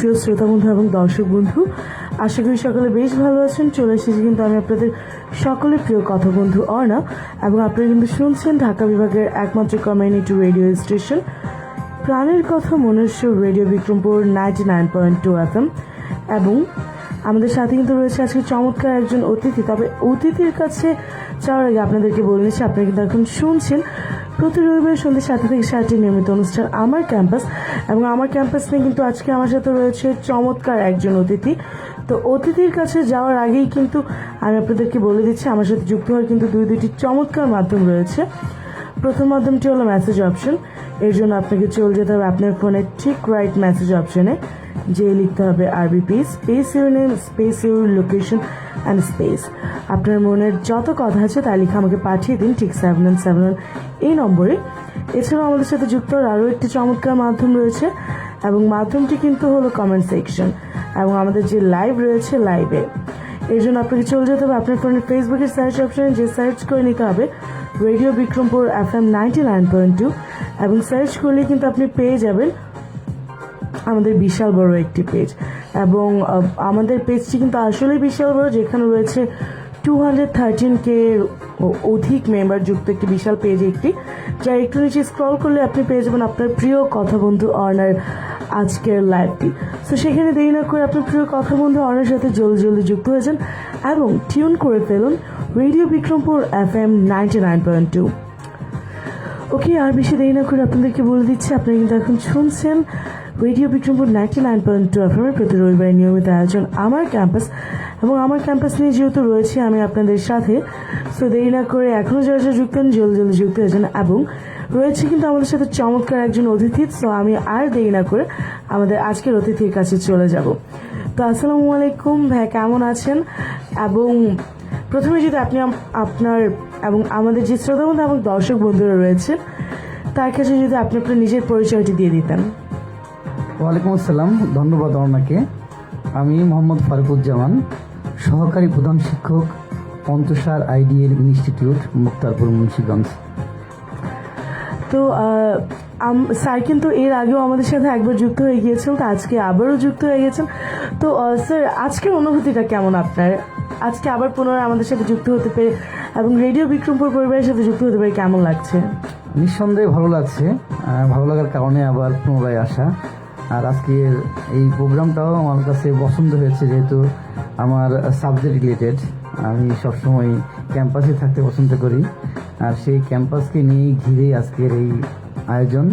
প্রিয় শ্রোতা বন্ধু এবং দর্শক বন্ধু, আশা করি সকলে বেশ ভালো আছেন। চলে এসেছি কিন্তু আমি আপনাদের সকলের প্রিয় কথা বন্ধু অর্ণা, এবং আপনারা কিন্তু শুনছেন ঢাকা বিভাগের একমাত্র কমিউনিটি রেডিও স্টেশন প্রাণের কথা মনের সুর রেডিও বিক্রমপুর 99.2 FM। এবং আমাদের সাথে কিন্তু রয়েছে আজকে চমৎকার একজন অতিথি। তবে অতিথির কাছে যাওয়ার আগে আপনাদেরকে বলে নিচ্ছি, আপনারা কিন্তু এখন শুনছেন প্রতি রবিবার সন্ধ্যে 7টা থেকে 8টার নিয়মিত অনুষ্ঠান আমার ক্যাম্পাস। এবং আমার ক্যাম্পাস নিয়ে কিন্তু আজকে আমার সাথে রয়েছে চমৎকার একজন অতিথি। তো অতিথির কাছে যাওয়ার আগেই কিন্তু আমি আপনাদেরকে বলে দিচ্ছি, আমার সাথে যুক্ত হওয়ার কিন্তু দুটি চমৎকার মাধ্যম রয়েছে। প্রথম মাধ্যমটি হলো মেসেজ অপশন। এর জন্য আপনাকে চলে যেতে হবে আপনার ফোনের ঠিক রাইট মেসেজ অপশনে, যে লিখতে হবে RBP space your name space your location and space. আপনার মনের যত কথা আছে তা লিখে আমাকে পাঠিয়ে দিন ঠিক 771 এই নম্বরে। এছাড়াও আমাদের সাথে যুক্ত হওয়ার আরও একটি চমৎকার মাধ্যম রয়েছে, এবং মাধ্যমটি কিন্তু হলো কমেন্ট সেকশন এবং আমাদের যে লাইভ রয়েছে লাইভে। এর জন্য আপনাকে চলে যেতে হবে আপনার ফোনের ফেসবুকের সার্চ অপশনে, যে সার্চ করে নিতে হবে রেডিও বিক্রমপুর FM 99.2, এবং সার্চ করলে কিন্তু আপনি পেয়ে যাবেন আমাদের বিশাল বড় একটি পেজ। এবং আমাদের পেজটি কিন্তু আসলেই বিশাল বড়, যেখানে রয়েছে 213K অধিক মেম্বার যুক্ত একটি বিশাল পেজ একটি, যা একটু নিচে স্ক্রল করলে আপনি পেয়ে যাবেন আপনার প্রিয় কথা বন্ধু অর্ণার আজকের লাইভটি। তো সেখানে দেরি না করে আপনার প্রিয় কথা বন্ধু অর্ণার সাথে জলদি জলদি যুক্ত হয়েছেন এবং টিউন করে ফেলুন রেডিও বিক্রমপুর FM 99.2। ওকে, আর বেশি দেরি না করে আপনাদেরকে বলে দিচ্ছি, আপনারা কিন্তু এখন শুনছেন রেডিও বিক্রমপুর 99.2 FM এর প্রতি রবিবারের নিয়মিত আয়োজন আমার ক্যাম্পাস। এবং আমার ক্যাম্পাস নিয়ে যেহেতু রয়েছে আমি আপনাদের সাথে, সো দেরি না করে এখনও যারা যারা যুক্ত হন জলদি জলদি যুক্ত হয়েছেন। এবং রয়েছে কিন্তু আমাদের সাথে চমৎকার একজন অতিথি। সো আমি আর দেরি না করে আমাদের আজকের অতিথির কাছে চলে যাব। তো আসসালামু আলাইকুম ভাই, কেমন আছেন? এবং প্রথমে যদি আপনি আপনার এবং আমাদের যে শ্রোতা বন্ধু এবং দর্শক বন্ধুরা রয়েছেন তার কাছে যদি আপনি আপনার নিজের পরিচয়টি দিয়ে দিতেন। ওয়ালাইকুম আসসালাম, ধন্যবাদ আপনাকে। আমি মোহাম্মদ ফারুকুজ্জামান, সহকারী প্রধান শিক্ষক, পঞ্চসার আইডিয়াল ইনস্টিটিউট, মুক্তারপুর, মুন্সিগঞ্জ। তো স্যার কিন্তু এর আগেও আমাদের সাথে একবার যুক্ত হয়ে গিয়েছেন, তো আজকে আবারও যুক্ত হয়ে গেছেন। তো স্যার, আজকের অনুভূতিটা কেমন আপনার? আজকে আবার পুনরায় আমাদের সাথে যুক্ত হতে পেরে এবং রেডিও বিক্রমপুর পরিবারের সাথে যুক্ত হতে পেরে কেমন লাগছে? নিঃসন্দেহে ভালো লাগছে। ভালো লাগার কারণে আবার পুনরায় আসা। আর আজকের এই প্রোগ্রামটাও আমার কাছে পছন্দ হয়েছে, যেহেতু আমার সাবজেক্ট রিলেটেড। আমি সবসময় ক্যাম্পাসে থাকতে পছন্দ করি, আর সেই ক্যাম্পাসকে নিয়ে ঘিরে আজকের এই আয়োজন।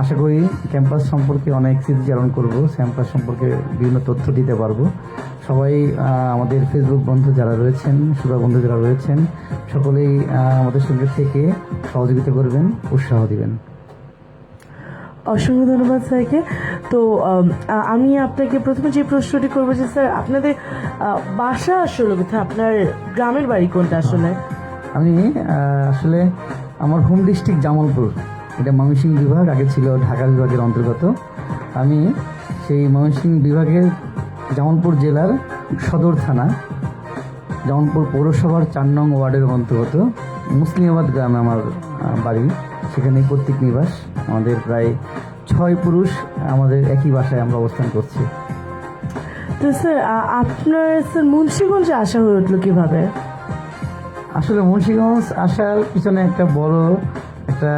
আশা করি ক্যাম্পাস সম্পর্কে অনেক স্মৃতিচারণ করব, ক্যাম্পাস সম্পর্কে বিভিন্ন তথ্য দিতে পারবো। সবাই আমাদের ফেসবুক বন্ধু যারা রয়েছেন, শ্রোতা বন্ধু যারা রয়েছেন, সকলেই আমাদের সঙ্গে থেকে সহযোগিতা করবেন, উৎসাহ দিবেন। অসংখ্য ধন্যবাদ স্যারকে। তো আমি আপনাকে প্রথমে যে প্রশ্নটি করবো যে স্যার, আপনাদের বাসা আসলে কোথায়? আপনার গ্রামের বাড়ি কোনটা আসলে? আমি আসলে আমার হোম ডিস্ট্রিক্ট জামালপুর, এটা ময়মনসিংহ বিভাগ, আগে ছিল ঢাকা বিভাগের অন্তর্গত। আমি সেই ময়মনসিংহ বিভাগের জামালপুর জেলার সদর থানা, জামালপুর পৌরসভার 4 নং ওয়ার্ডের অন্তর্গত মুসলিমাবাদ গ্রামে আমার বাড়ি। সেখানে কর্তৃক নিবাস। আমাদের প্রায় 6 পুরুষ আমাদের একই বাসায় আমরা অবস্থান করছি। তো স্যার, আপনার স্যার মুন্সিগঞ্জে আসা হয়ে উঠলো কিভাবে? আসলে মুন্সিগঞ্জ আসার পিছনে একটা বড় একটা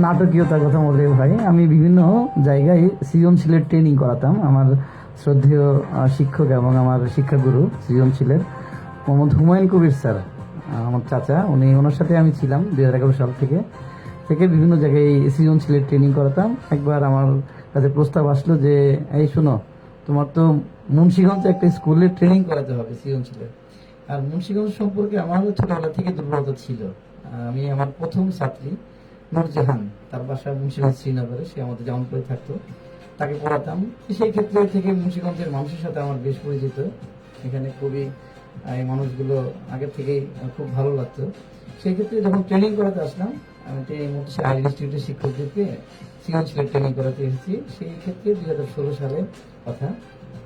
নাটকীয়তার কথা বলে ভাই, আমি বিভিন্ন জায়গায় সৃজনশীলের ট্রেনিং করাতাম। আমার শ্রদ্ধেয় শিক্ষক এবং আমার শিক্ষাগুরু সৃজনশীলের মোহাম্মদ হুমায়ুন কবির স্যার, আমার চাচা, ওনার সাথে আমি ছিলাম 2011 সাল থেকে বিভিন্ন জায়গায় সৃজনশীলের ট্রেনিং করাতাম। একবার আমার কাছে প্রস্তাব আসলো যে, এই শোনো, তোমার তো মুন্সিগঞ্জে একটা স্কুলে ট্রেনিং করাতে হবে সৃজনশীলের। আর মুন্সিগঞ্জ সম্পর্কে আমার ছোটবেলা থেকে দুর্বলতা ছিল। আমি আমার প্রথম ছাত্রী নূরজাহান, তার বাসা মুন্সিগঞ্জ শ্রীনগরে, সে আমাদের জামালপুরে থাকতো, তাকে পড়াতাম। সেই ক্ষেত্রে থেকে মুন্সিগঞ্জের মানুষের সাথে আমার বেশ পরিচিত। এখানে খুবই এই মানুষগুলো আগের থেকেই খুব ভালো লাগতো। সেই ক্ষেত্রে যখন ট্রেনিং করাতে আসলাম, আমি মোটরসাইকেল আইডি ইনস্টিটিউটের শিক্ষকদেরকে সৃজনশীলের ট্রেনিং করাতে এসেছি। সেই ক্ষেত্রে 2016 সালের কথা,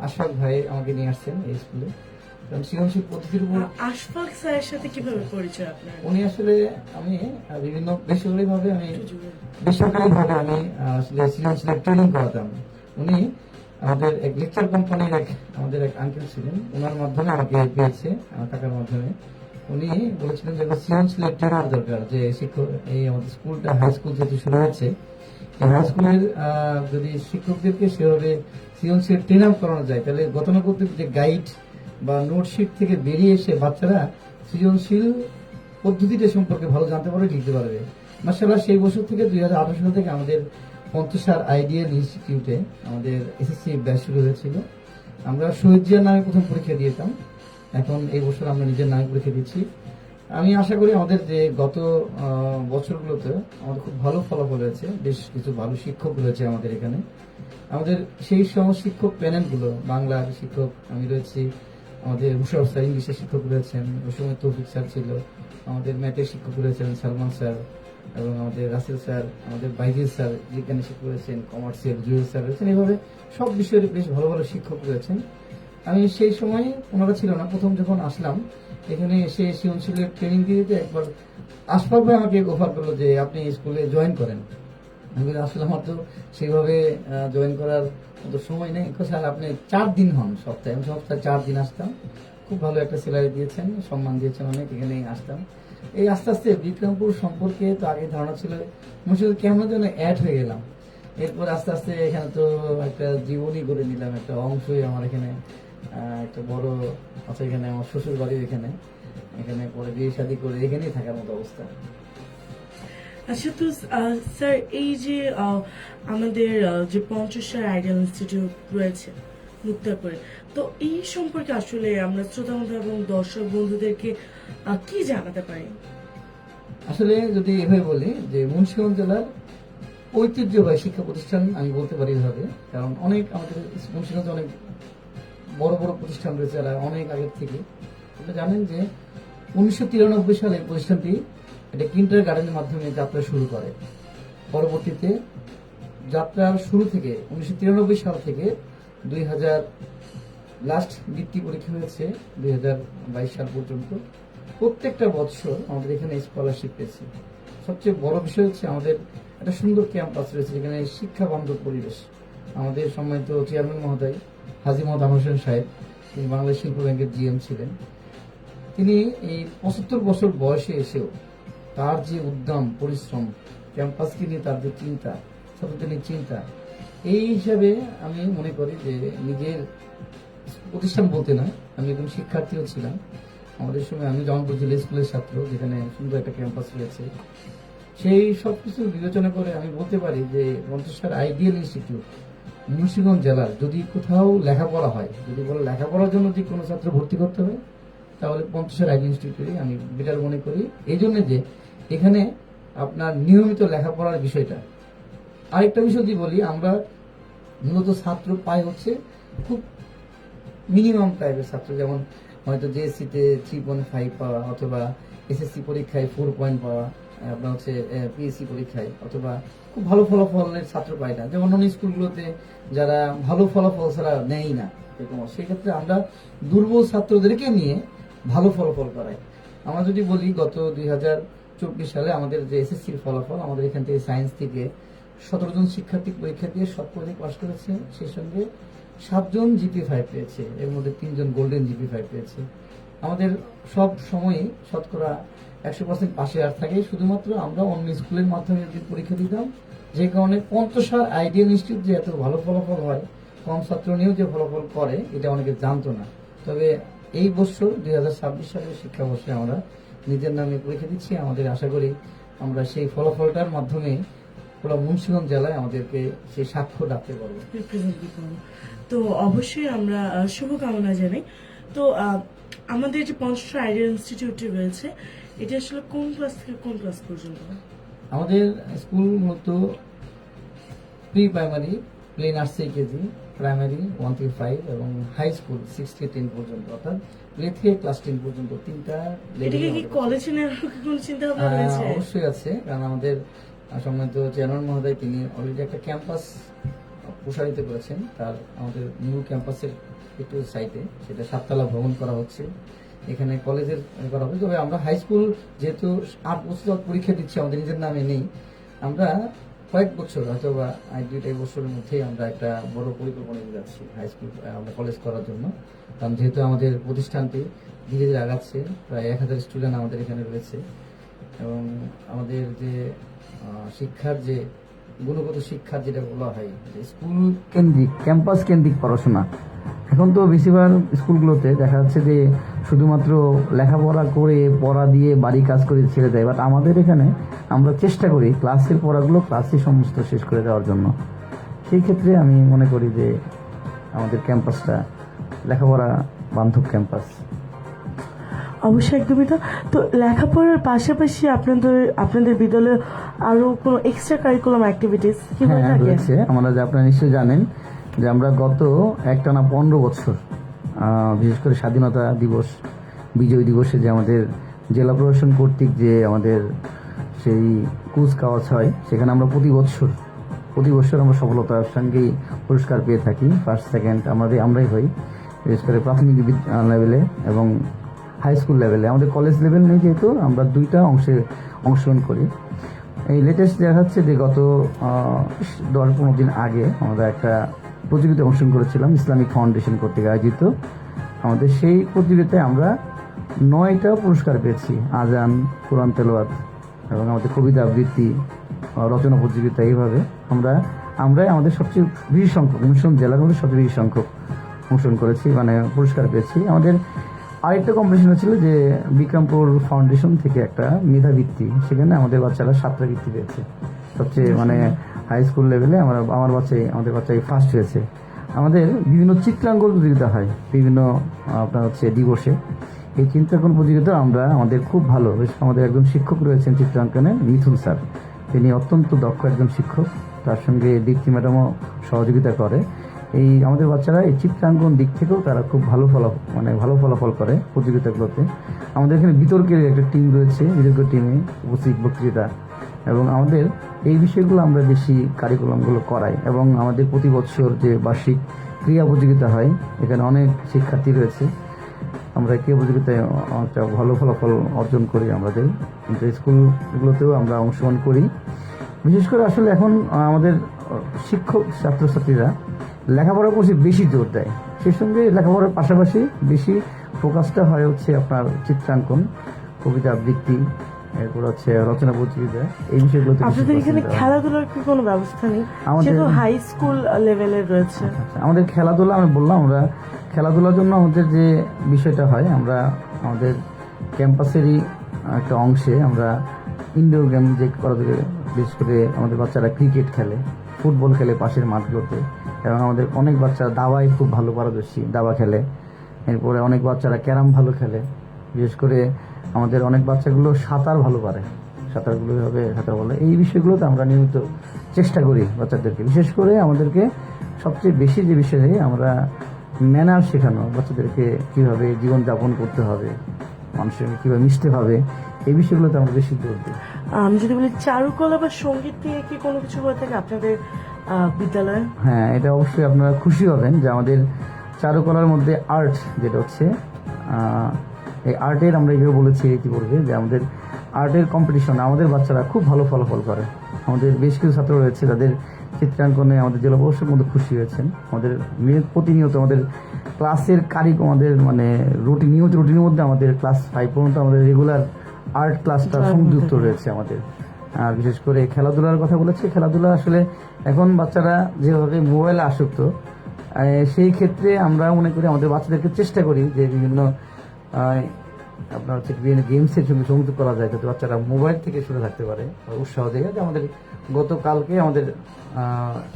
আশফাক ভাই আমাকে নিয়ে আসছেন এই স্কুলে। সৃজনশীল পদ্ধতির উপর আশফাক স্যারের সাথে কিভাবে পরিচয় আপনার? উনি আসলে আমি বিভিন্ন বেসরকারিভাবে আমি আসলে সৃজনশীলের ট্রেনিং করাতাম। উনি আমাদের এক লেকচার কোম্পানির আমাদের এক আঙ্কেল ছিলেন, ওনার মাধ্যমে আমাকে পেয়েছে, আমার টাকার মাধ্যমে। উনি বলেছিলেন যে সৃজনশীলের ট্রেনার দরকার, যে শিক্ষক এই আমাদের স্কুলটা হাই স্কুল যেহেতু শুরু হয়েছে, এই হাই স্কুলের যদি শিক্ষকদেরকে সেভাবে সৃজনশীল ট্রেন আপ করানো যায়, তাহলে গতানুগতিক যে গাইড বা নোটশিট থেকে বেরিয়ে এসে বাচ্চারা সৃজনশীল পদ্ধতিটা সম্পর্কে ভালো জানতে পারবে, লিখতে পারবে। মাশাআল্লাহ, সেই বছর থেকে 2018 সাল থেকে আমাদের পঞ্চসার আইডিয়াল ইনস্টিটিউটে আমাদের এসএসসি ব্যাচ শুরু হয়েছিল। আমরা শহীদ জিয়ার নামে প্রথম পরীক্ষা দিয়েতাম, এখন এই বছর আমরা নিজের নামে পরীক্ষা দিচ্ছি। আমি আশা করি আমাদের যে গত বছরগুলোতে আমাদের খুব ভালো ফলাফল হয়েছে, বেশ কিছু ভালো শিক্ষক রয়েছে আমাদের এখানে। আমাদের সেই সব শিক্ষক প্যানেলগুলো, বাংলার শিক্ষক আমি রয়েছি, আমাদের মুশারফ স্যার ইংলিশের শিক্ষক রয়েছেন, ওই সময় তৌফিক স্যার ছিল, আমাদের ম্যাথের শিক্ষক রয়েছেন সালমান স্যার, এবং আমাদের রাসেল স্যার, আমাদের বাইজিদ স্যার বিজ্ঞানের শিক্ষক রয়েছেন, কমার্সের জুয়েল স্যার রয়েছেন। এইভাবে সব বিষয়ের বেশ ভালো ভালো শিক্ষক রয়েছেন। আমি সেই সময় ওনারা ছিল না, প্রথম যখন আসলাম এখানে এসে সৃজনশীলের ট্রেনিং দিতে একবার আশফাক ভাই আমাকে অফার করলো যে আপনি স্কুলে জয়েন করেন। আমি বলি আসলে আমার তো সেইভাবে জয়েন করার মতো সময় নেই। স্যার আপনি 4 দিন হন সপ্তাহে, আমি সপ্তাহে 4 দিন আসতাম। খুব ভালো একটা স্যালারি দিয়েছেন, সম্মান দিয়েছেন অনেক, এখানেই আসতাম। এই আস্তে আস্তে বিক্রমপুর সম্পর্কে তো আগে ধারণা ছিল, মুর্শিদ কেমন যেন অ্যাড হয়ে গেলাম। এরপর আস্তে আস্তে এখানে তো একটা জীবনই করে নিলাম, একটা অংশই আমার এখানে একটা বড় আছে। এখানে আমার শ্বশুর বাড়ি, এখানে এখানে পরে বিয়ে শাদী করে এখানেই থাকার মতো অবস্থা। আচ্ছা, তো স্যার এই যে আমাদের যে পঞ্চসার আইডিয়াল ইনস্টিটিউট রয়েছে মুক্তাপুরে, তো এই সম্পর্কে আসলে আমরা শ্রোতা বন্ধু এবং দর্শক বন্ধুদেরকে কি জানাতে পারি? আসলে যদি এভাবে বলি যে মুন্সিগঞ্জ জেলার ঐতিহ্যবাহী শিক্ষা প্রতিষ্ঠান আমি বলতে পারি এভাবে, কারণ অনেক আমাদের মুন্সিগঞ্জে অনেক বড় বড় প্রতিষ্ঠান রয়েছে যারা অনেক আগের থেকে। আপনি জানেন যে 1993 সালে প্রতিষ্ঠানটি এটা কিন্ডার গার্ডেনের মাধ্যমে যাত্রা শুরু করে। পরবর্তীতে যাত্রার শুরু থেকে 1993 সাল থেকে 2000 লাস্ট বৃত্তি পরীক্ষা হয়েছে 2022 সাল পর্যন্ত, প্রত্যেকটা বছর আমাদের এখানে স্কলারশিপ পেয়েছে। সবচেয়ে বড় বিষয় হচ্ছে আমাদের একটা সুন্দর ক্যাম্পাস রয়েছে যেখানে শিক্ষা বান্ধব পরিবেশ। আমাদের সম্মানিত চেয়ারম্যান মহোদয় হাজী মোহাম্মদ আনোয়ার হোসেন সাহেব, তিনি বাংলাদেশ শিল্প ব্যাংকের জিএম ছিলেন। তিনি এই 75 বছর বয়সে এসেও তার যে উদ্যম পরিশ্রম, ক্যাম্পাসকে নিয়ে তার যে চিন্তা, ছাত্রদের নিয়ে চিন্তা, এই হিসাবে আমি মনে করি যে নিজের প্রতিষ্ঠান বলতে নয়, আমি একজন শিক্ষার্থীও ছিলাম। আমাদের সময় আমি জনপুর জেলা স্কুলের ছাত্র, যেখানে সুন্দর একটা ক্যাম্পাস রয়েছে। সেই সবকিছু বিবেচনা করে আমি বলতে পারি যে মন্তেশ্বর আইডিয়াল ইনস্টিটিউট মুন্সিগঞ্জ জেলার যদি কোথাও লেখাপড়া হয়, যদি বলে লেখাপড়ার জন্য যে কোনো ছাত্র ভর্তি করতে হবে, তাহলে পঞ্চসার আইডিয়াল ইনস্টিটিউটই আমি বেটার মনে করি। এই জন্য যে এখানে আপনার নিয়মিত লেখাপড়ার বিষয়টা। আরেকটা বিষয় যদি বলি, আমরা মূলত ছাত্র পাই হচ্ছে খুব মিনিমাম টাইপের ছাত্র, যেমন হয়তো জেএসসিতে 3.5 পাওয়া, অথবা এসএসসি পরীক্ষায় 4 পয়েন্ট পাওয়া, আপনার হচ্ছে পিএসসি পরীক্ষায়, অথবা খুব ভালো ফলাফলের ছাত্র পাই না, যেমন অন্য স্কুলগুলোতে যারা ভালো ফলাফল ছাড়া নেয় না। সেই ক্ষেত্রে আমরা দুর্বল ছাত্রদেরকে নিয়ে ভালো ফলাফল করাই। আমরা যদি বলি গত 2024 সালে আমাদের যে এসএসসির ফলাফল, আমাদের এখান থেকে সায়েন্স থেকে 17 জন শিক্ষার্থী পরীক্ষা দিয়ে শতকরা পাস করেছে, সেই সঙ্গে 7 জন GPA-5 পেয়েছে, এর মধ্যে 3 জন গোল্ডেন GPA-5 পেয়েছে। আমাদের সব সময়ই শতকরা 100% পাশে আর থাকে, শুধুমাত্র আমরা অন্য স্কুলের মাধ্যমে যদি পরীক্ষা দিতাম, যে কারণে পঞ্চসার আইডিয়াল ইনস্টিটিউট যে এত ভালো ফলাফল হয়, কম ছাত্র নিয়েও যে ফলাফল করে, এটা অনেকে জানতো না। তবে এই বছর 2026 সালের শিক্ষাবর্ষে আমরা নিজের নামে পরীক্ষা দিচ্ছি। আমাদের আশা করি আমরা সেই ফলাফলটার মাধ্যমে পুরো মুন্সিগঞ্জ জেলায় আমাদেরকে সেই সাক্ষ্য ডাকতে পারবো। তো অবশ্যই আমরা শুভকামনা জানাই। তো আমাদের যে পঞ্চসার আইডিয়াল ইনস্টিটিউটটি রয়েছে, এটা আসলে কোন ক্লাস থেকে কোন ক্লাস পর্যন্ত? আমাদের স্কুল মূলত pre primary, play nursery, KG, primary 1 থেকে 5 এবং হাই স্কুল 6 থেকে 10 পর্যন্ত, অর্থাৎ প্লে থেকে ক্লাস 10 পর্যন্ত 3টা এটাকে কি কলেজে নেওয়ার কোনো চিন্তা ভাবনা রয়েছে? অবশ্যই আছে, কারণ আমাদের সম্মানিত চেয়ারম্যান মহোদয় তিনি অলরেডি একটা ক্যাম্পাস প্রসারিত করেছেন। তার আমাদের নিউ ক্যাম্পাসের একটু সাইটে সেটা 7 তলা ভবন করা হচ্ছে, এখানে কলেজের করা হবে। তবে আমরা হাই স্কুল যেহেতু 8 বছর পরীক্ষা দিচ্ছি, আমাদের নিজের নামে নেই, আমরা কয়েক বছর হয়তো বা 2-2.5 বছরের মধ্যেই আমরা একটা বড় পরিকল্পনা নিয়ে যাচ্ছি হাই স্কুল আমরা কলেজ করার জন্য। কারণ যেহেতু আমাদের প্রতিষ্ঠানটি ধীরে ধীরে আগাচ্ছে, প্রায় 1000 স্টুডেন্ট আমাদের এখানে রয়েছে এবং আমাদের যে শিক্ষার যে গুণগত শিক্ষার যেটা বলা হয় যে স্কুল কেন্দ্রিক, ক্যাম্পাস কেন্দ্রিক পড়াশোনা। এখন তো বেশিরভাগ স্কুলগুলোতে দেখা যাচ্ছে যে শুধুমাত্র লেখাপড়া করে, পড়া দিয়ে বাড়ি কাজ করে ছেড়ে দেয়, বাট আমাদের এখানে আমরা চেষ্টা করি ক্লাসের পড়াগুলো ক্লাসে সমস্ত শেষ করে দেওয়ার জন্য। সেই ক্ষেত্রে আমি মনে করি যে আমাদের ক্যাম্পাসটা লেখাপড়া বান্ধব ক্যাম্পাস। অবশ্যই একদমই তো। তো লেখাপড়ার পাশাপাশি আপনাদের বিদ্যালয়ে আরো কোনো এক্সট্রা কারিকুলাম অ্যাক্টিভিটিস কি হয়ে হ্যাঁ থাকে? রয়েছে। আমরা যে আপনারা নিশ্চয়ই জানেন যে আমরা গত একটানা 15 বছর বিশেষ করে স্বাধীনতা দিবস, বিজয় দিবসে যে আমাদের জেলা প্রশাসন কর্তৃক যে আমাদের সেই কুচকাওয়াজ হয়, সেখানে আমরা প্রতি বছর আমরা সফলতার সঙ্গেই পুরস্কার পেয়ে থাকি। ফার্স্ট সেকেন্ড আমরাই হই, বিশেষ করে প্রাথমিক লেভেলে এবং হাই স্কুল লেভেলে। আমাদের কলেজ লেভেল নেই যেহেতু, আমরা দুইটা অংশে অংশগ্রহণ করি। এই লেটেস্ট দেখা যাচ্ছে যে গত 10-15 দিন আগে আমরা একটা প্রতিযোগিতায় অংশগ্রহণ করেছিলাম ইসলামিক ফাউন্ডেশন কর্তৃক আয়োজিত। আমাদের সেই প্রতিযোগিতায় আমরা 9টা পুরস্কার পেয়েছি। আজান, কোরআন তেলাওয়াত এবং আমাদের কবিতা আবৃত্তি, রচনা প্রতিযোগিতা, এইভাবে আমরাই আমাদের সবচেয়ে বেশি সংখ্যক, মুন্সিগঞ্জ জেলার মধ্যে সবচেয়ে বেশি সংখ্যক অংশগ্রহণ করেছি, মানে পুরস্কার পেয়েছি। আমাদের আরেকটা কম্পিটিশন ছিল যে বিক্রমপুর ফাউন্ডেশন থেকে একটা মেধাবৃত্তি, সেখানে আমাদের বাচ্চারা 7টা বৃত্তি পেয়েছে। সবচেয়ে মানে হাই স্কুল লেভেলে আমাদের বাচ্চাই ফার্স্ট হয়েছে। আমাদের বিভিন্ন চিত্রাঙ্কন প্রতিযোগিতা হয় বিভিন্ন আপনার দিবসে। এই চিত্রাঙ্কন প্রতিযোগিতা আমাদের খুব ভালো, বেশ আমাদের একজন শিক্ষক রয়েছেন চিত্রাঙ্কনে, মিথুন স্যার। তিনি অত্যন্ত দক্ষ একজন শিক্ষক, তার সঙ্গে দীপ্তি ম্যাডামও সহযোগিতা করে। আমাদের বাচ্চারা এই চিত্রাঙ্কন দিক থেকেও তারা খুব ভালো ফলাফল করে প্রতিযোগিতাগুলোতে। আমাদের এখানে বিতর্কের একটা টিম রয়েছে, বিতর্ক টিমে উপস্থিত বক্তৃতা, এবং আমাদের এই বিষয়গুলো আমরা বেশি কারিকুলামগুলো করাই। এবং আমাদের প্রতি বছর যে বার্ষিক ক্রীড়া প্রতিযোগিতা হয়, এখানে অনেক শিক্ষার্থী রয়েছে। আমরা ক্রীড়া প্রতিযোগিতায় একটা ভালো ফলাফল অর্জন করি আমাদের স্কুলগুলোতেও আমরা অংশগ্রহণ করি। বিশেষ করে আসলে এখন আমাদের শিক্ষক ছাত্রছাত্রীরা লেখাপড়ার প্রতি বেশি জোর দেয়, সেই সঙ্গে লেখাপড়ার পাশাপাশি বেশি ফোকাসটা হয় চিত্রাঙ্কন, কবিতা আবৃত্তি, এরপর রচনা প্রতিযোগিতা, এই বিষয়গুলোতে। আপনাদের এখানে খেলাধুলার কি কোনো ব্যবস্থা নেই? যেহেতু হাই স্কুল লেভেলের রয়েছে। আমাদের খেলাধুলা, আমি বললাম, আমরা খেলাধুলার জন্য আমাদের যে বিষয়টা হয়, আমরা আমাদের ক্যাম্পাসেরই একটা অংশে আমরা ইনডোর গেম যে করা যায়, বিশেষ করে আমাদের বাচ্চারা ক্রিকেট খেলে, ফুটবল খেলে পাশের মাঠগুলোতে, এবং আমাদের অনেক বাচ্চারা দাবায় খুব ভালো পারদর্শী, দাবা খেলে। এরপরে অনেক বাচ্চারা ক্যারাম ভালো খেলে। বিশেষ করে আমাদের অনেক বাচ্চাগুলো সাঁতার ভালো পারে, সাঁতার বলে। এই বিষয়গুলোতে আমরা নিয়মিত চেষ্টা করি বাচ্চাদেরকে, বিশেষ করে আমাদেরকে সবচেয়ে বেশি যে বিষয়ে আমরা ম্যানার শেখানো, বাচ্চাদেরকে কীভাবে জীবনযাপন করতে হবে, মানুষের কীভাবে মিশতে হবে, এই বিষয়গুলোতে আমরা বেশি জোর দিই। আমি যদি বলি চারুকলা বা সঙ্গীত নিয়ে কি কোনো কিছু হয়ে থাকে আপনাদের বিদ্যালয়ে? হ্যাঁ, এটা অবশ্যই আপনারা খুশি হবেন যে আমাদের চারুকলার মধ্যে আর্ট যেটা এই আর্টের আমরা এইভাবে বলেছি ইতিপূর্বে যে আমাদের আর্টের কম্পিটিশন আমাদের বাচ্চারা খুব ভালো ফলাফল করে। আমাদের বেশ কিছু ছাত্র রয়েছে যাদের চিত্রাঙ্কনে আমাদের জেলা প্রশাসকের মধ্যে খুশি হয়েছেন। আমাদের প্রতিনিয়ত আমাদের ক্লাসের আমাদের মানে নিয়মিত রুটিনের মধ্যে আমাদের ক্লাস 5 পর্যন্ত আমাদের রেগুলার আর্ট ক্লাসটা সংযুক্ত রয়েছে আমাদের। আর বিশেষ করে খেলাধুলার কথা বলেছি, খেলাধুলা আসলে এখন বাচ্চারা যেভাবে মোবাইলে আসক্ত, সেই ক্ষেত্রে আমরা মনে করি আমাদের বাচ্চাদেরকে চেষ্টা করি যে বিভিন্ন বিভিন্ন গেমসের সঙ্গে সংযুক্ত করা যায়, যাতে বাচ্চারা মোবাইল থেকে সরে থাকতে পারে। উৎসাহ দেয় যে আমাদের গতকালকে আমাদের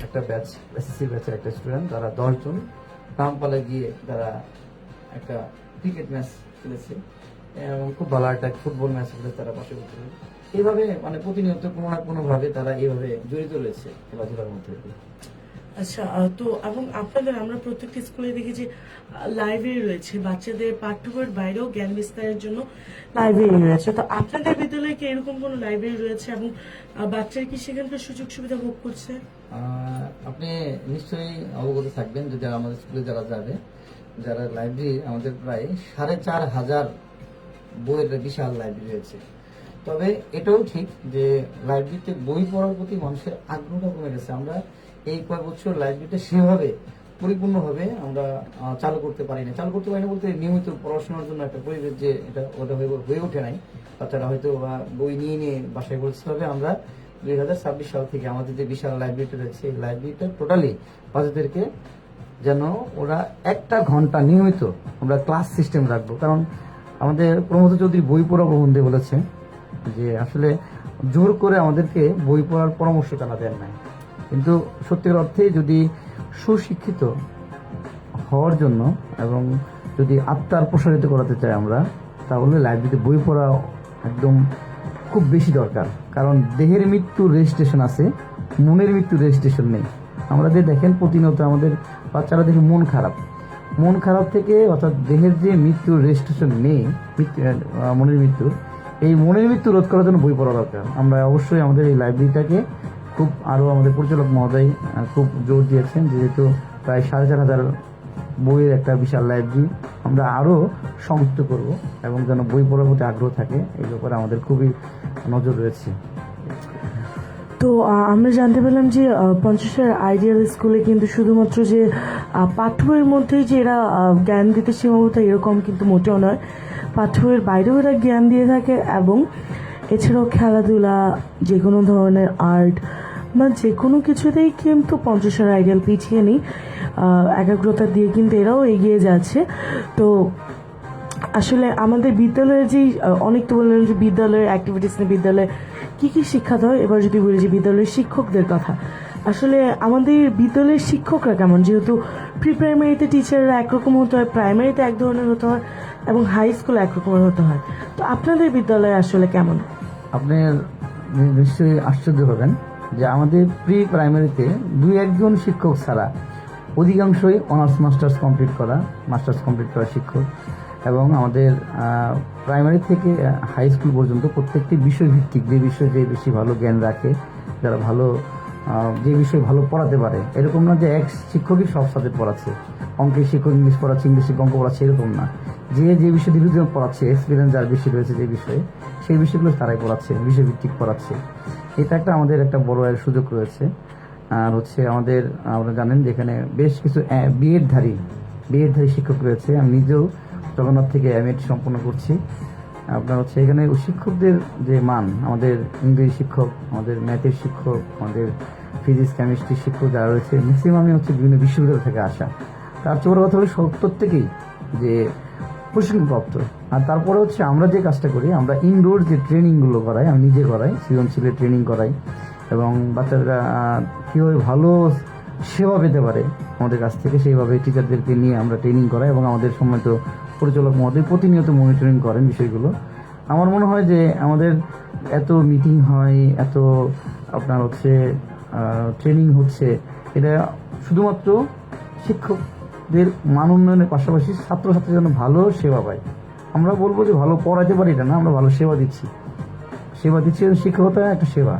একটা ব্যাচ, এসএসসি ব্যাচের একটা স্টুডেন্ট, তারা 10 জন রামপালে গিয়ে তারা একটা ক্রিকেট ম্যাচ খেলেছে এবং খুব ভালো একটা ফুটবল ম্যাচ খেলে তারা পাশে করতে। এইভাবে মানে প্রতিনিয়ত কোনো না কোনো ভাবে তারা এইভাবে জড়িত রয়েছে খেলাধুলার মধ্যে। আচ্ছা, তো এবং আমরা প্রত্যেকটি স্কুলে দেখি যে লাইব্রেরি রয়েছে, বাচ্চাদের পাঠ্য বইয়ের বাইরেও জ্ঞান বিস্তারের জন্য লাইব্রেরি রয়েছে। তো আপনাদের বিদ্যালয়ে কি এরকম কোনো লাইব্রেরি রয়েছে এবং বাচ্চারা কি সেখানকার সুযোগ সুবিধা ভোগ করছে? আপনি নিশ্চয়ই অবগত থাকবেন যে যারা আমাদের স্কুলে যারা লাইব্রেরি, আমাদের প্রায় 4500 বইয়ের বিশাল লাইব্রেরি রয়েছে। তবে এটাও ঠিক যে লাইব্রেরিতে বই পড়ার প্রতি মানুষের আগ্রহটা কমে গেছে। আমরা এই কয়েক বছর লাইব্রেরিটা সেভাবে পরিপূর্ণভাবে আমরা চালু করতে পারি না বলতে নিয়মিত পড়াশোনার জন্য একটা পরিবেশ যে ওটা হয়ে ওঠে নাই। বাচ্চারা হয়তো বই নিয়ে বাসায় বলতে হবে। আমরা 2026 সাল থেকে আমাদের যে বিশাল লাইব্রেরিটা রয়েছে এই লাইব্রেরিটা টোটালি বাচ্চাদেরকে যেন ওরা 1 ঘন্টা নিয়মিত আমরা ক্লাস সিস্টেম রাখবো। কারণ আমাদের প্রমোদ চৌধুরী বই পড়া প্রবন্ধে বলেছে যে আসলে জোর করে আমাদেরকে বই পড়ার পরামর্শ তারা দেন নাই, কিন্তু সত্যিকার অর্থে যদি সুশিক্ষিত হওয়ার জন্য এবং যদি আত্মার প্রসারিত করাতে চাই আমরা, তাহলে লাইব্রেরিতে বই পড়া একদম খুব বেশি দরকার। কারণ দেহের মৃত্যুর রেজিস্ট্রেশন আছে, মনের মৃত্যুর রেজিস্ট্রেশন নেই। আমরা যে দেখেন প্রতিনিয়ত আমাদের বাচ্চারা দেখে মন খারাপ থেকে, অর্থাৎ দেহের যে মৃত্যুর রেজিস্ট্রেশন নেই, মনের মৃত্যুর, এই মনের মৃত্যু রোধ করার জন্য বই পড়া দরকার। আমরা অবশ্যই আমাদের এই লাইব্রেরিটাকে খুব আরও আমাদের পরিচালক মহোদয় খুব জোর দিয়েছেন, যেহেতু প্রায় 4,500 বইয়ের একটা বিশাল লাইব্রেরি আমরা আরও সংযুক্ত করব এবং যেন বই পড়ার প্রতি আগ্রহ থাকে, এই ব্যাপারে আমাদের খুবই নজর রয়েছে। তো আমরা জানতে পেলাম যে পঞ্চাশের আইডিয়াল স্কুলে কিন্তু শুধুমাত্র যে পাঠ্য বইয়ের মধ্যেই যে এরা জ্ঞান দিতে সীমাবদ্ধ এরকম কিন্তু মোটেও নয়। পাঠ্য বইয়ের বাইরেও এরা জ্ঞান দিয়ে থাকে এবং এছাড়াও খেলাধুলা, যে কোনো ধরনের আর্ট বা যে কোনো কিছুতেই কিন্তু পঞ্চাশের আইডিয়াল পিছিয়ে নেই। একাগ্রতা দিয়ে কিন্তু এরাও এগিয়ে যাচ্ছে। তো আসলে আমাদের বিদ্যালয়ের যেই অনেক তো বললেন যে বিদ্যালয়ের অ্যাক্টিভিটিস নিয়ে বিদ্যালয়ে কী কী শিক্ষা হয়। এবার যদি বলি যে বিদ্যালয়ের শিক্ষকদের কথা, আসলে আমাদের বিদ্যালয়ের শিক্ষকরা কেমন? যেহেতু প্রি প্রাইমারিতে টিচাররা একরকম হতে হয়, প্রাইমারিতে এক ধরনের হতে হয় এবং হাই স্কুলে একরকমের হতে হয়। তো আপনাদের বিদ্যালয়ে আসলে কেমন? আপনি নিশ্চয়ই আশ্চর্য হবেন যে আমাদের প্রি প্রাইমারিতে 2-1 জন শিক্ষক ছাড়া অধিকাংশই অনার্স মাস্টার্স কমপ্লিট করা শিক্ষক, এবং আমাদের প্রাইমারি থেকে হাই স্কুল পর্যন্ত প্রত্যেকটি বিষয়ভিত্তিক যে বিষয় যে বেশি ভালো জ্ঞান রাখে, যারা ভালো যে বিষয় ভালো পড়াতে পারে, এরকম না যে এক শিক্ষকই সব সাবজেক্ট পড়াচ্ছে। অঙ্কের শিক্ষক ইংলিশ পড়াচ্ছে, ইংলিশ শিক্ষক অঙ্ক পড়াচ্ছে, এরকম না। যে বিষয় দীর্ঘদিন পড়াচ্ছে, এক্সপিরিয়েন্স যার বেশি রয়েছে যে বিষয়ে, সেই বিষয়গুলো তারাই পড়াচ্ছে, বিষয়ভিত্তিক পড়াচ্ছে। এটা আমাদের একটা বড় সুযোগ রয়েছে। আর আমরা জানেন যে এখানে বেশ কিছু বিএডধারী শিক্ষক রয়েছে। আমি নিজেও জগন্নাথ থেকে এমএড সম্পন্ন করছি। আপনার এখানে শিক্ষকদের যে মান, আমাদের ইংরেজি শিক্ষক, আমাদের ম্যাথের শিক্ষক, আমাদের ফিজিক্স কেমিস্ট্রি শিক্ষক যারা রয়েছে, ম্যাক্সিমামই বিভিন্ন বিশ্ববিদ্যালয় থেকে আসা। তার চেয়ে বড় কথা হলো প্রত্যেকেই যে প্রশিক্ষণপ্রাপ্ত। আর তারপরে আমরা যে কাজটা করি, আমরা ইনডোর যে ট্রেনিংগুলো করাই, আমি নিজে করাই, সৃজনশীলের ট্রেনিং করাই, এবং বাচ্চারা কীভাবে ভালো সেবা পেতে পারে আমাদের কাছ থেকে, সেইভাবে টিচারদেরকে নিয়ে আমরা ট্রেনিং করাই, এবং আমাদের সম্মানিত পরিচালক মহোদয় প্রতিনিয়ত মনিটরিং করেন বিষয়গুলো। আমার মনে হয় যে আমাদের এত মিটিং হয়, এত আপনার ট্রেনিং হচ্ছে, এটা শুধুমাত্র শিক্ষকদের মান উন্নয়নের পাশাপাশি ছাত্রছাত্রীর জন্য ভালো সেবা পায়। আমরা বলবো যে ভালো পড়াতে পারি এটা না, আমরা ভালো সেবা দিচ্ছি। শিক্ষকতা একটা সেবা।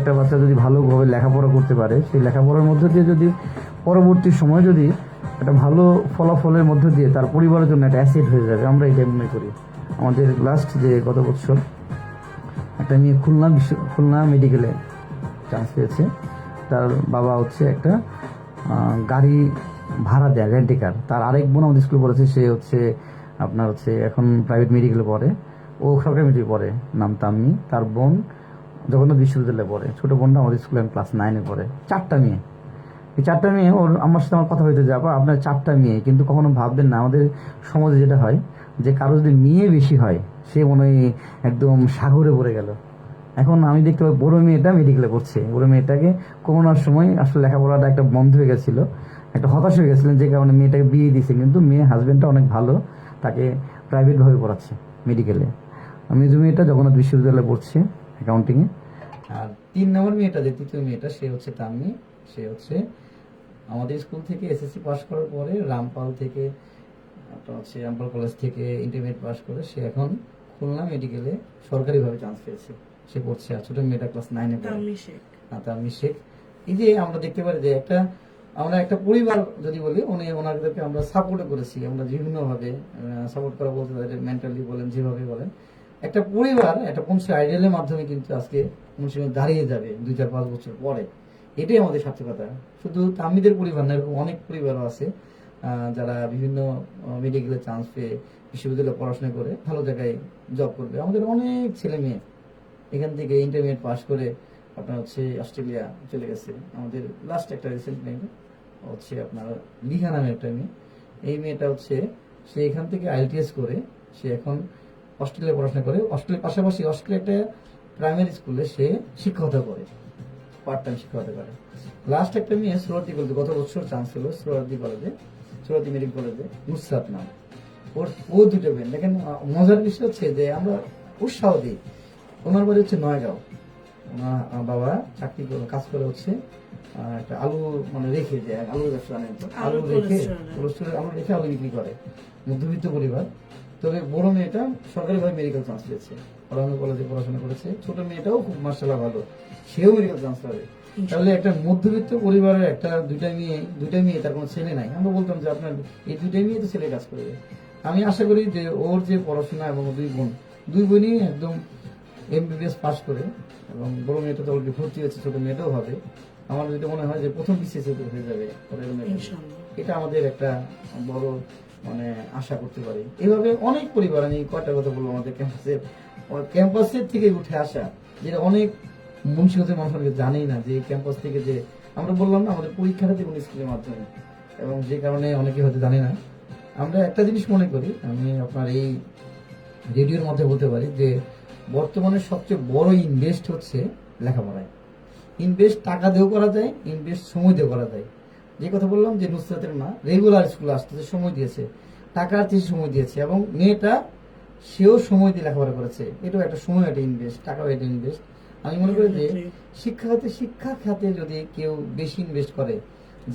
একটা বাচ্চা যদি ভালোভাবে লেখাপড়া করতে পারে, সেই লেখাপড়ার মধ্যে দিয়ে যদি পরবর্তী সময় যদি একটা ভালো ফলাফলের মধ্যে দিয়ে তার পরিবারের জন্য একটা অ্যাসেট হয়ে যাবে, আমরা এটাই মনে করি। আমাদের লাস্ট যে গত বছর একটা মেয়ে খুলনা মেডিকেলে চান্স পেয়েছে। তার বাবা একটা গাড়ি ভাড়া দেয়, রেন্টিকার। তার আরেক বোন আমাদের স্কুলে পড়েছে, সে এখন প্রাইভেট মেডিকেলে পড়ে, ও সরকারি মেডিকেলে পড়ে, নাম তাম্মি। তার বোন জগন্নাথ বিশ্ববিদ্যালয়ে পড়ে, ছোট বোনটা আমাদের স্কুলে ক্লাস 9-এ পড়ে। 4টা মেয়ে। এই 4টা মেয়ে আমার সাথে আমার কথা হইতে যাবো, আপনার 4টা মেয়ে, কিন্তু কখনো ভাববেন না আমাদের সমাজে যেটা হয় যে কারো যদি মেয়ে বেশি হয় সে মনে হয় একদম সাগরে পড়ে গেল। এখন আমি দেখতে পাই বড় মেয়েটা মেডিকেলে পড়ছে। বড় মেয়েটাকে করোনার সময় আসলে লেখাপড়াটা একটা বন্ধ হয়ে গেছিল, একটা হতাশ হয়ে গেছিলেন, যে কারণে মেয়েটাকে বিয়ে দিয়েছে। কিন্তু হাজবেন্ডটা অনেক ভালো, তাকে প্রাইভেটভাবে পড়াচ্ছে মেডিকেলে। মেয়েটা জগন্নাথ বিশ্ববিদ্যালয়ে পড়ছে অ্যাকাউন্টিংয়ে। আর 3 নম্বর মেয়েটা, যে তৃতীয় মেয়েটা, সে তাম্মি। সে আমাদের স্কুল থেকে এসএসসি পাস করার পরে রামপাল কলেজ থেকে ইন্টারমিডিয়েট পাস করে সে এখন খুলনা মেডিকেলে সরকারিভাবে চান্স পেয়েছে, সে পড়ছে। আর ছোট মেয়েটা ক্লাস 9-এ পড়ে, তাম্মি শেখ। এই যে আমরা দেখতে পারি যে আমরা একটা পরিবার যদি বলি, ওনাদেরকে আমরা সাপোর্টও করেছি, আমরা বিভিন্নভাবে সাপোর্ট করা বলতে পারি, মেন্টালি বলেন, যেভাবে বলেন। একটা পরিবার একটা মুন্সি আইডিয়ালের মাধ্যমে কিন্তু আজকে মুন্সি দাঁড়িয়ে যাবে 2-4-5 বছর পরে। এটাই আমাদের সার্থকতা। শুধু তামিদের পরিবার না, এরকম অনেক পরিবারও আছে যারা বিভিন্ন মেডিকেলের চান্স পেয়ে বিশ্ববিদ্যালয়ে পড়াশোনা করে ভালো জায়গায় জব করবে। আমাদের অনেক ছেলে মেয়ে এখান থেকে ইন্টারমিডিয়েট পাস করে আপনার হচ্ছে অস্ট্রেলিয়া চলে গেছে। আমাদের লাস্ট একটা রিসেন্ট মেয়ে হচ্ছে আপনার লিহা নামের একটা মেয়ে। এই মেয়েটা হচ্ছে সে এখান থেকে আইএলটিএস করে সে এখন অস্ট্রেলিয়া পড়াশোনা করে। অস্ট্রেলিয়ার পাশাপাশি অস্ট্রেলিয়া একটা প্রাইমারি স্কুলে সে শিক্ষকতা করে, পার্ট টাইম শিক্ষকতা করে। লাস্ট একটা মেয়ে সুরাতি কলেজে গত বছর চান্স হলো সুরাতি কলেজে, সুরাতি মেডিকেল কলেজে, নুসরাত নাম। ও দুটো মেয়ে দেখেন। মজার বিষয় হচ্ছে যে আমরা উৎসাহ দিই। ওনার বাড়ি হচ্ছে নয়গাঁও। ওনার বাবা চাকরি করে কাজ করে হচ্ছে একটা আলু মানে রেখে যে আলুর ব্যবসা জানেন তো, আলু রেখে আলু রেখে আলু বিক্রি করে। মধ্যবিত্ত পরিবার। তবে বড় মেয়েটা সরকারিভাবে মেডিকেল চান্স পেয়েছে, পড়ানো কলেজে পড়াশোনা করেছে। ছোট মেয়েটাও খুব মার্শাল্লাহ ভালো, সেও মেডিকেল চান্স পাবে। তাহলে একটা মধ্যবিত্ত পরিবারের একটা দুইটা মেয়ে তার কোনো ছেলে নাই। আমরা বলতাম যে আপনার এই দুইটাই মেয়ে তো ছেলে কাজ করবে। আমি আশা করি যে ওর যে পড়াশোনা এবং দুই বোনই একদম এমবিবিএস পাস করে, এবং বড় মেয়েটা তো অলরেডি ভর্তি হয়েছে, ছোট মেয়েটাও হবে। আমার যেটা মনে হয় যে প্রথম বিসিএস হয়ে যাবে ওদের মেয়ে। এটা আমাদের একটা বড় মানে আশা করতে পারি। এইভাবে অনেক পরিবার, আমি কয়টা কথা বলবো, আমাদের ক্যাম্পাসের থেকে উঠে আসা, যেটা অনেক মুন্সিগঞ্জের মানুষ অনেকে জানেই না যে ক্যাম্পাস থেকে যে আমরা বললাম না আমাদের পরীক্ষাটা দেবো স্কুলের মাধ্যমে, এবং যে কারণে অনেকে হয়তো জানে না। আমরা একটা জিনিস মনে করি, আমি আপনার এই রেডিওর মধ্যে বলতে পারি যে বর্তমানে সবচেয়ে বড় ইনভেস্ট হচ্ছে লেখাপড়ায়। ইনভেস্ট টাকা দিয়েও করা যায়, ইনভেস্ট সময় দিয়েও করা যায়। যে কথা বললাম যে নুসরাতের মা রেগুলার স্কুলে আসতে সময় দিয়েছে, টাকার চেয়ে সময় দিয়েছে, এবং মেয়েটা সেও সময় দিয়ে লেখাপড়া করেছে। এটাও একটা সময়, একটা ইনভেস্ট, টাকাও একটা ইনভেস্ট। আমি মনে করি যে শিক্ষা খাতে যদি কেউ বেশি ইনভেস্ট করে,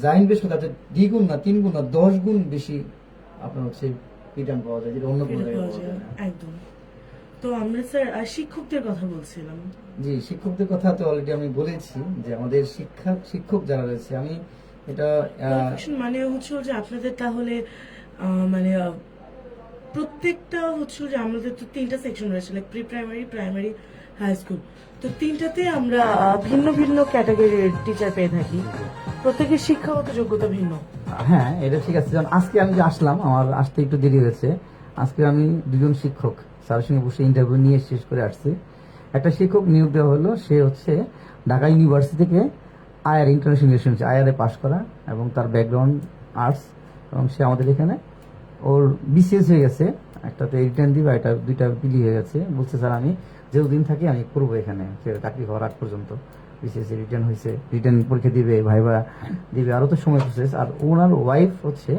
যা ইনভেস্ট করে তাতে 2 গুণ না 3 গুণ না 10 গুণ বেশি আপনার হচ্ছে রিটার্ন পাওয়া যায়, যেটা অন্য কোনো জায়গায় পাওয়া যায় না। একদম। তো আমরা স্যার শিক্ষকদের কথা বলছিলাম। জি, শিক্ষকদের কথা তো অলরেডি আমি বলেছি যে আমাদের শিক্ষক যারা রয়েছে, আমি এটা মানে হচ্ছে যে আপনাদের তাহলে মানে প্রত্যেকটা হচ্ছে যে আমাদের তো 3টা সেকশন রয়েছে, like pre primary, primary, high school. তো 3টাতে আমরা ভিন্ন ভিন্ন ক্যাটাগরির টিচার পেয়ে থাকি। প্রত্যেকের শিক্ষাগত যোগ্যতা ভিন্ন। হ্যাঁ, এটা ঠিক আছে। যেমন আজকে আমি যে আসলাম, আমার আসতে একটু দেরি হয়েছে। আজকে আমি 2জন শিক্ষক স্যারের সঙ্গে বসে ইন্টারভিউ নিয়ে শেষ করে আসছি। একটা শিক্ষক নিয়োগ দেওয়া হলো, সে হচ্ছে ঢাকা ইউনিভার্সিটি থেকে আয়ার ইন্টারন্যাশনাল রিলেশনস আয়ারে পাশ করা, এবং তার ব্যাকগ্রাউন্ড আর্টস, এবং সে আমাদের এখানে ওর বিসিএস হয়ে গেছে, একটাতে রিটার্ন দিবে, এটা 2টা পিলি হয়ে গেছে। বলছে স্যার আমি যেদিন থাকি আমি করবো এখানে, সে চাকরি হওয়ার আগ পর্যন্ত। বিসিএস রিটার্ন হয়েছে, রিটার্ন পরীক্ষা দিবে, ভাইবা দিবে, আরও তো সময় প্রসেস। আর ওনার ওয়াইফ হচ্ছে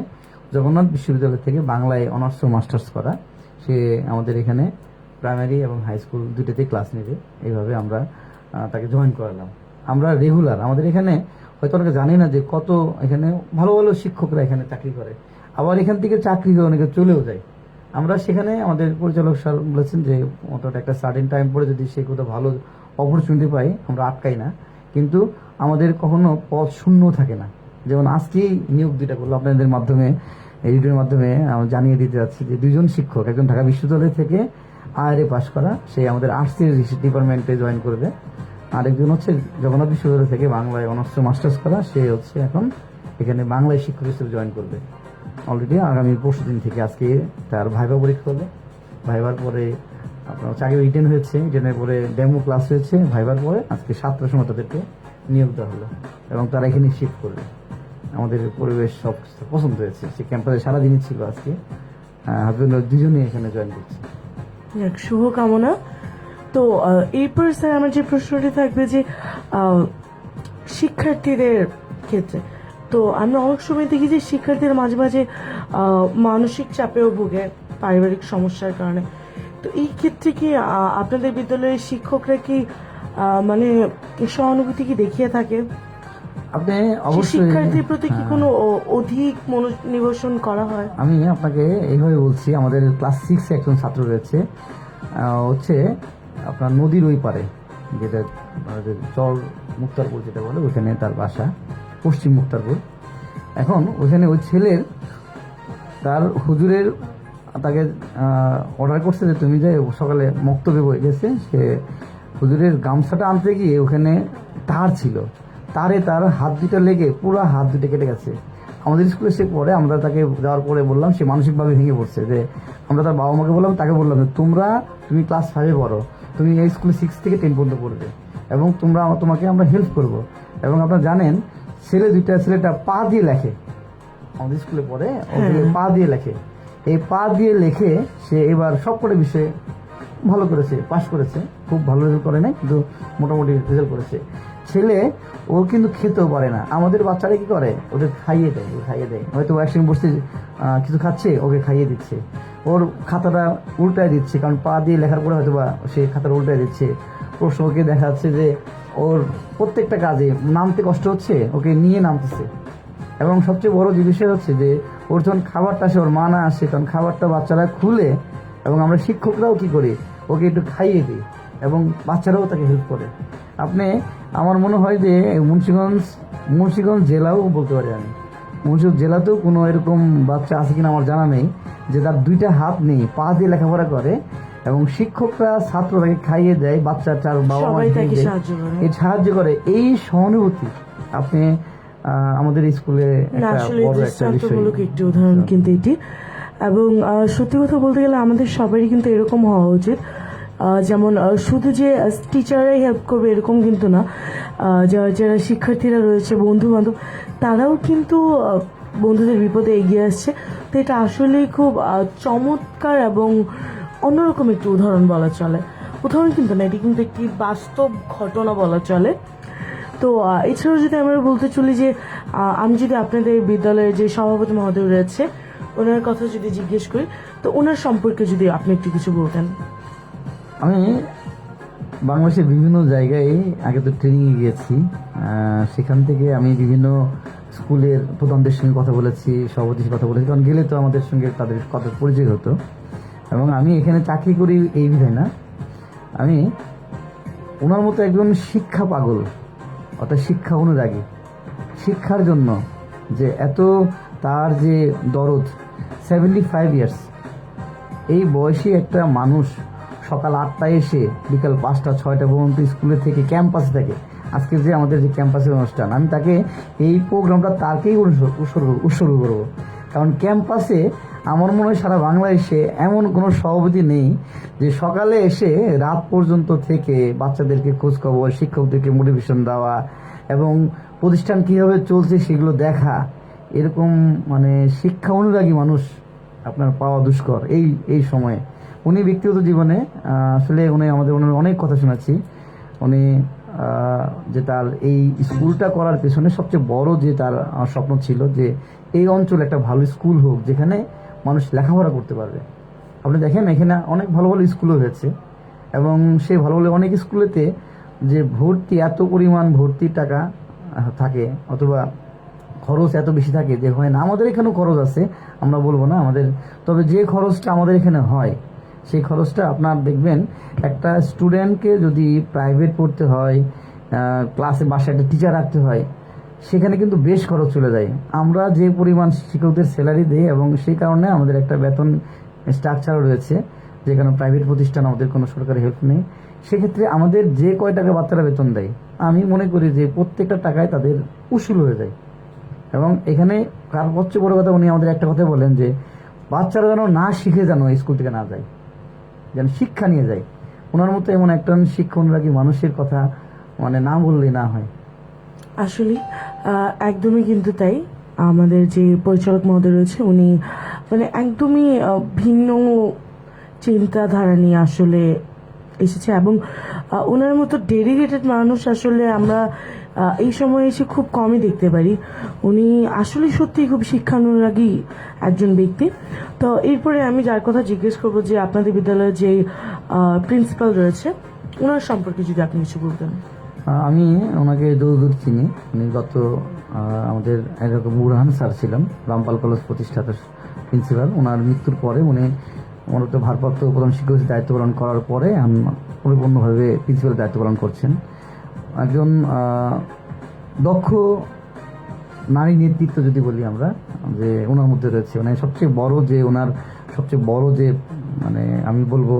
জগন্নাথ বিশ্ববিদ্যালয় থেকে বাংলায় অনার্স ও মাস্টার্স করা। সে আমাদের এখানে প্রাইমারি এবং হাই স্কুল 2টাতেই ক্লাস নেবে। এইভাবে আমরা তাকে জয়েন করালাম। আমরা রেগুলার, আমাদের এখানে হয়তো অনেকে জানি না যে কত এখানে ভালো ভালো শিক্ষকরা এখানে চাকরি করে, আবার এখান থেকে চাকরি করে অনেকে চলেও যায়। আমরা সেখানে আমাদের পরিচালক স্যার বলেছেন যে অন্তত একটা সার্টেন টাইম পরে যদি সে কোথাও ভালো অপরচুনিটি পাই আমরা আটকাই না, কিন্তু আমাদের কখনো পদ শূন্য থাকে না। যেমন আজকেই নিয়োগ 2টা করলো আপনাদের মাধ্যমে, এডিটের মাধ্যমে আমি জানিয়ে দিতে যাচ্ছি যে 2জন শিক্ষক, একজন ঢাকা বিশ্ববিদ্যালয় থেকে আয়ারে পাশ করা, সে আমাদের আর্টসের ডিপার্টমেন্টে জয়েন করবে। আরেকজন হচ্ছে জগন্নাথ বিশ্ববিদ্যালয় থেকে বাংলায় অনার্স মাস্টার্স করা, সে হচ্ছে এখন এখানে বাংলায় শিক্ষক হিসেবে জয়েন করবে। অলরেডি আগামী 20 দিন থেকে আজকে তার ভাইবা পরীক্ষা হলো। ভাইবার পরে আপনার চাকরি রিটার্ন হয়েছে, রিটার্নের পরে ডেমো ক্লাস হয়েছে, ভাইবার পরে আজকে 7টার সময় তাদেরকে নিয়োগ দেওয়া হলো, এবং তারা এখানে শিফট করবে। আমাদের পরিবেশ সব পছন্দ হয়েছে, সে ক্যাম্পাসে সারাদিনই ছিল আজকে। হাজবেন্ড 2জনই এখানে জয়েন করছে। শুভকামনা। তো এরপর স্যার আমার যে প্রশ্নটি থাকবে যে শিক্ষার্থীদের ক্ষেত্রে, তো আমরা অনেক সময় দেখি যে শিক্ষার্থীরা মাঝে মাঝে মানসিক চাপেও ভোগে পারিবারিক সমস্যার কারণে। তো এই ক্ষেত্রে কি আপনাদের বিদ্যালয়ের শিক্ষকরা কি মানে সহানুভূতি কি দেখিয়ে থাকে? আপনি অবশ্যই শিক্ষার্থীর প্রতি কি কোনো অধিক মনোনিবেশন করা হয়? আমি আপনাকে এইভাবে বলছি, আমাদের ক্লাস 6 একজন ছাত্র রয়েছে, হচ্ছে আপনার নদীর ওই পারে, যেটা আমাদের চর মুক্তারপুর যেটা বলে, ওইখানে তার বাসা, পশ্চিম মুক্তারপুর। এখন ওইখানে ওই ছেলের তার হুজুরের তাকে অর্ডার করছে যে তুমি যে সকালে মক্তব্য বয়ে গেছে, সে হুজুরের গামছাটা আনতে গিয়ে ওখানে তার ছিল, তারে তার হাত দুটো লেগে পুরো হাত দুটো কেটে গেছে। আমাদের স্কুলে সে পড়ে, আমরা তাকে যাওয়ার পরে বললাম, সে মানসিকভাবে ভেঙে পড়ছে। যে আমরা তার বাবা মাকে বললাম, তাকে বললাম যে তুমি ক্লাস 5-এ পড়ো, তুমি এই স্কুলে 6 থেকে 10 পর্যন্ত পড়বে এবং তোমাকে আমরা হেল্প করব। এবং আপনারা জানেন ছেলেটা পা দিয়ে লেখে, আমাদের স্কুলে পড়ে, ওখানে পা দিয়ে লেখে। এই পা দিয়ে লেখে সে এবার সবকটা বিষয়ে ভালো করেছে, পাশ করেছে, খুব ভালো রেজাল্ট করে নাই কিন্তু মোটামুটি রেজাল্ট করেছে। ছেলে ও কিন্তু খেতেও পারে না। আমাদের বাচ্চারা কি করে, ওদের খাইয়ে দেয়। হয়তো একসঙ্গে বসে কিছু খাচ্ছে, ওকে খাইয়ে দিচ্ছে, ওর খাতাটা উল্টায় দিচ্ছে, কারণ পা দিয়ে লেখার পরে হয়তো বা সে খাতাটা উল্টায় দিচ্ছে। প্রশ্ন ওকে দেখা যাচ্ছে যে ওর প্রত্যেকটা কাজে নামতে কষ্ট হচ্ছে, ওকে নিয়ে নামতেছে। এবং সবচেয়ে বড় যে বিষয় হচ্ছে যে ওর যখন খাবারটা আসে, ওর মা না আসে, তখন খাবারটা বাচ্চারা খুলে, এবং আমরা শিক্ষকরাও কি করি, ওকে একটু খাইয়ে দিই এবং বাচ্চারাও তাকে হেল্প করে। আমার মনে হয় যে মুন্সিগঞ্জ জেলাও বলতে পারি আমি, মুন্সিগঞ্জ জেলাতেও কোনো এরকম বাচ্চা আছে কিনা আমার জানা নেই যে তার 2টা হাত নেই, পা দিয়ে লেখাপড়া করে এবং শিক্ষকরা ছাত্র তাকে খাইয়ে দেয়, বাচ্চা তার বাবা মা সাহায্য করে। এই সহানুভূতি আপনি আমাদের স্কুলে আসলে দৃষ্টান্তমূলক একটি উদাহরণ কিন্তু এটি। এবং সত্যি কথা বলতে গেলে আমাদের সবারই কিন্তু এরকম হওয়া উচিত। যেমন শুধু যে টিচাররাই হেল্প করবে এরকম কিন্তু না, যারা শিক্ষার্থীরা রয়েছে, বন্ধু বান্ধব, তারাও কিন্তু বন্ধুদের বিপদে এগিয়ে আসছে। তো এটা আসলেই খুব চমৎকার এবং অন্যরকম একটি উদাহরণ বলা চলে। উদাহরণ কিন্তু না, এটি কিন্তু একটি বাস্তব ঘটনা বলা চলে। তো এছাড়াও যদি আমরা বলতে চলি যে আমি যদি আপনাদের বিদ্যালয়ের যে সভাপতি মহোদয় রয়েছে ওনার কথা যদি জিজ্ঞেস করি, তো ওনার সম্পর্কে যদি আপনি একটু কিছু বলতেন। আমি বাংলাদেশের বিভিন্ন জায়গায় আগে তো ট্রেনিংয়ে গিয়েছি, সেখান থেকে আমি বিভিন্ন স্কুলের প্রধানদের সঙ্গে কথা বলেছি, সভাপতির কথা বলেছি, কারণ গেলে তো আমাদের সঙ্গে তাদের কথা পরিচয় হতো। এবং আমি এখানে চাকরি করি এই বিধায় না, আমি ওনার মতো একজন শিক্ষা পাগল, অর্থাৎ শিক্ষা অনুরাগী, শিক্ষার জন্য যে এত তার যে দরদ, 75 ইয়ার্স, এই বয়সী একটা মানুষ সকাল 8টায় এসে বিকাল 5টা-6টা পর্যন্ত স্কুলে থেকে ক্যাম্পাসে থাকে। আজকে যে আমাদের যে ক্যাম্পাসের অনুষ্ঠান, আমি তাকে এই প্রোগ্রামটা তাকেই উৎসর্গ করবো। কারণ ক্যাম্পাসে আমার মনে হয় সারা বাংলাদেশে এমন কোনো সভাপতি নেই যে সকালে এসে রাত পর্যন্ত থেকে বাচ্চাদেরকে খোঁজখবর, শিক্ষকদেরকে মোটিভেশন দেওয়া এবং প্রতিষ্ঠান কীভাবে চলছে সেগুলো দেখা, এরকম মানে শিক্ষা অনুরাগী মানুষ আপনার পাওয়া দুষ্কর এই সময়ে। উনি ব্যক্তিগত জীবনে আসলে ওনার অনেক কথা শোনাচ্ছি। উনি যে তার এই স্কুলটা করার পেছনে সবচেয়ে বড় যে তার স্বপ্ন ছিল যে এই অঞ্চলে একটা ভালো স্কুল হোক যেখানে মানুষ লেখাপড়া করতে পারবে। আপনি দেখেন এখানে অনেক ভালো ভালো স্কুলও হয়েছে এবং সেই ভালো ভালো অনেক স্কুলেতে যে ভর্তি, এত পরিমাণ ভর্তির টাকা থাকে অথবা খরচ এত বেশি থাকে যে হয় না। আমাদের এখানেও খরচ আছে, আমরা বলবো না আমাদের, তবে যে খরচটা আমাদের এখানে হয় সেই খরচটা আপনার দেখবেন একটা স্টুডেন্টকে যদি প্রাইভেট পড়তে হয়, ক্লাসে বাসায় একটা টিচার রাখতে হয়, সেখানে কিন্তু বেশ খরচ চলে যায়। আমরা যে পরিমাণ শিক্ষকদের স্যালারি দিই এবং সেই কারণে আমাদের একটা বেতন স্ট্রাকচারও রয়েছে, যেখানে প্রাইভেট প্রতিষ্ঠান আমাদের কোনো সরকারি হেল্প নেই। সেক্ষেত্রে আমাদের যে কয় টাকা বাচ্চারা বেতন দেয়, আমি মনে করি যে প্রত্যেকটা টাকায় তাদের উসুল হয়ে যায়। এবং এখানে সবচেয়ে বড় কথা, উনি আমাদের একটা কথা বলেন যে বাচ্চারা যেন না শিখে যেন স্কুল থেকে না যায়, যেন শিক্ষা নিয়ে যায়। ওনার মতো এমন একটা শিক্ষা অনুরাগী মানুষের কথা মানে না বললেই না হয়। আসলে একদমই কিন্তু তাই। আমাদের যে পরিচালক মহোদয় রয়েছে উনি মানে একদমই ভিন্ন চিন্তাধারা নিয়ে আসলে এসেছে এবং ওনার মতো ডেডিকেটেড মানুষ আসলে আমরা এই সময়ে এসে খুব কমই দেখতে পারি। উনি আসলে সত্যিই খুব শিক্ষানুরাগী একজন ব্যক্তি। তো এরপরে আমি যার কথা জিজ্ঞেস করবো যে আপনাদের বিদ্যালয়ের যে প্রিন্সিপাল রয়েছে ওনার সম্পর্কে যদি আপনি কিছু বলতেন। আমি ওনাকে দূর চিনি। উনি আমাদের এরকম বুরহান স্যার ছিলেন, রামপাল কলেজ প্রতিষ্ঠাতা প্রিন্সিপাল। ওনার মৃত্যুর পরে উনি মূলত ভারপ্রাপ্ত প্রধান শিক্ষকের দায়িত্ব পালন করার পরে পরিপূর্ণভাবে প্রিন্সিপালের দায়িত্ব পালন করছেন। একজন দক্ষ নারী নেতৃত্ব যদি বলি আমরা, যে ওনার মধ্যে রয়েছে, মানে সবচেয়ে বড় যে ওনার সবচেয়ে বড় যে মানে আমি বলবো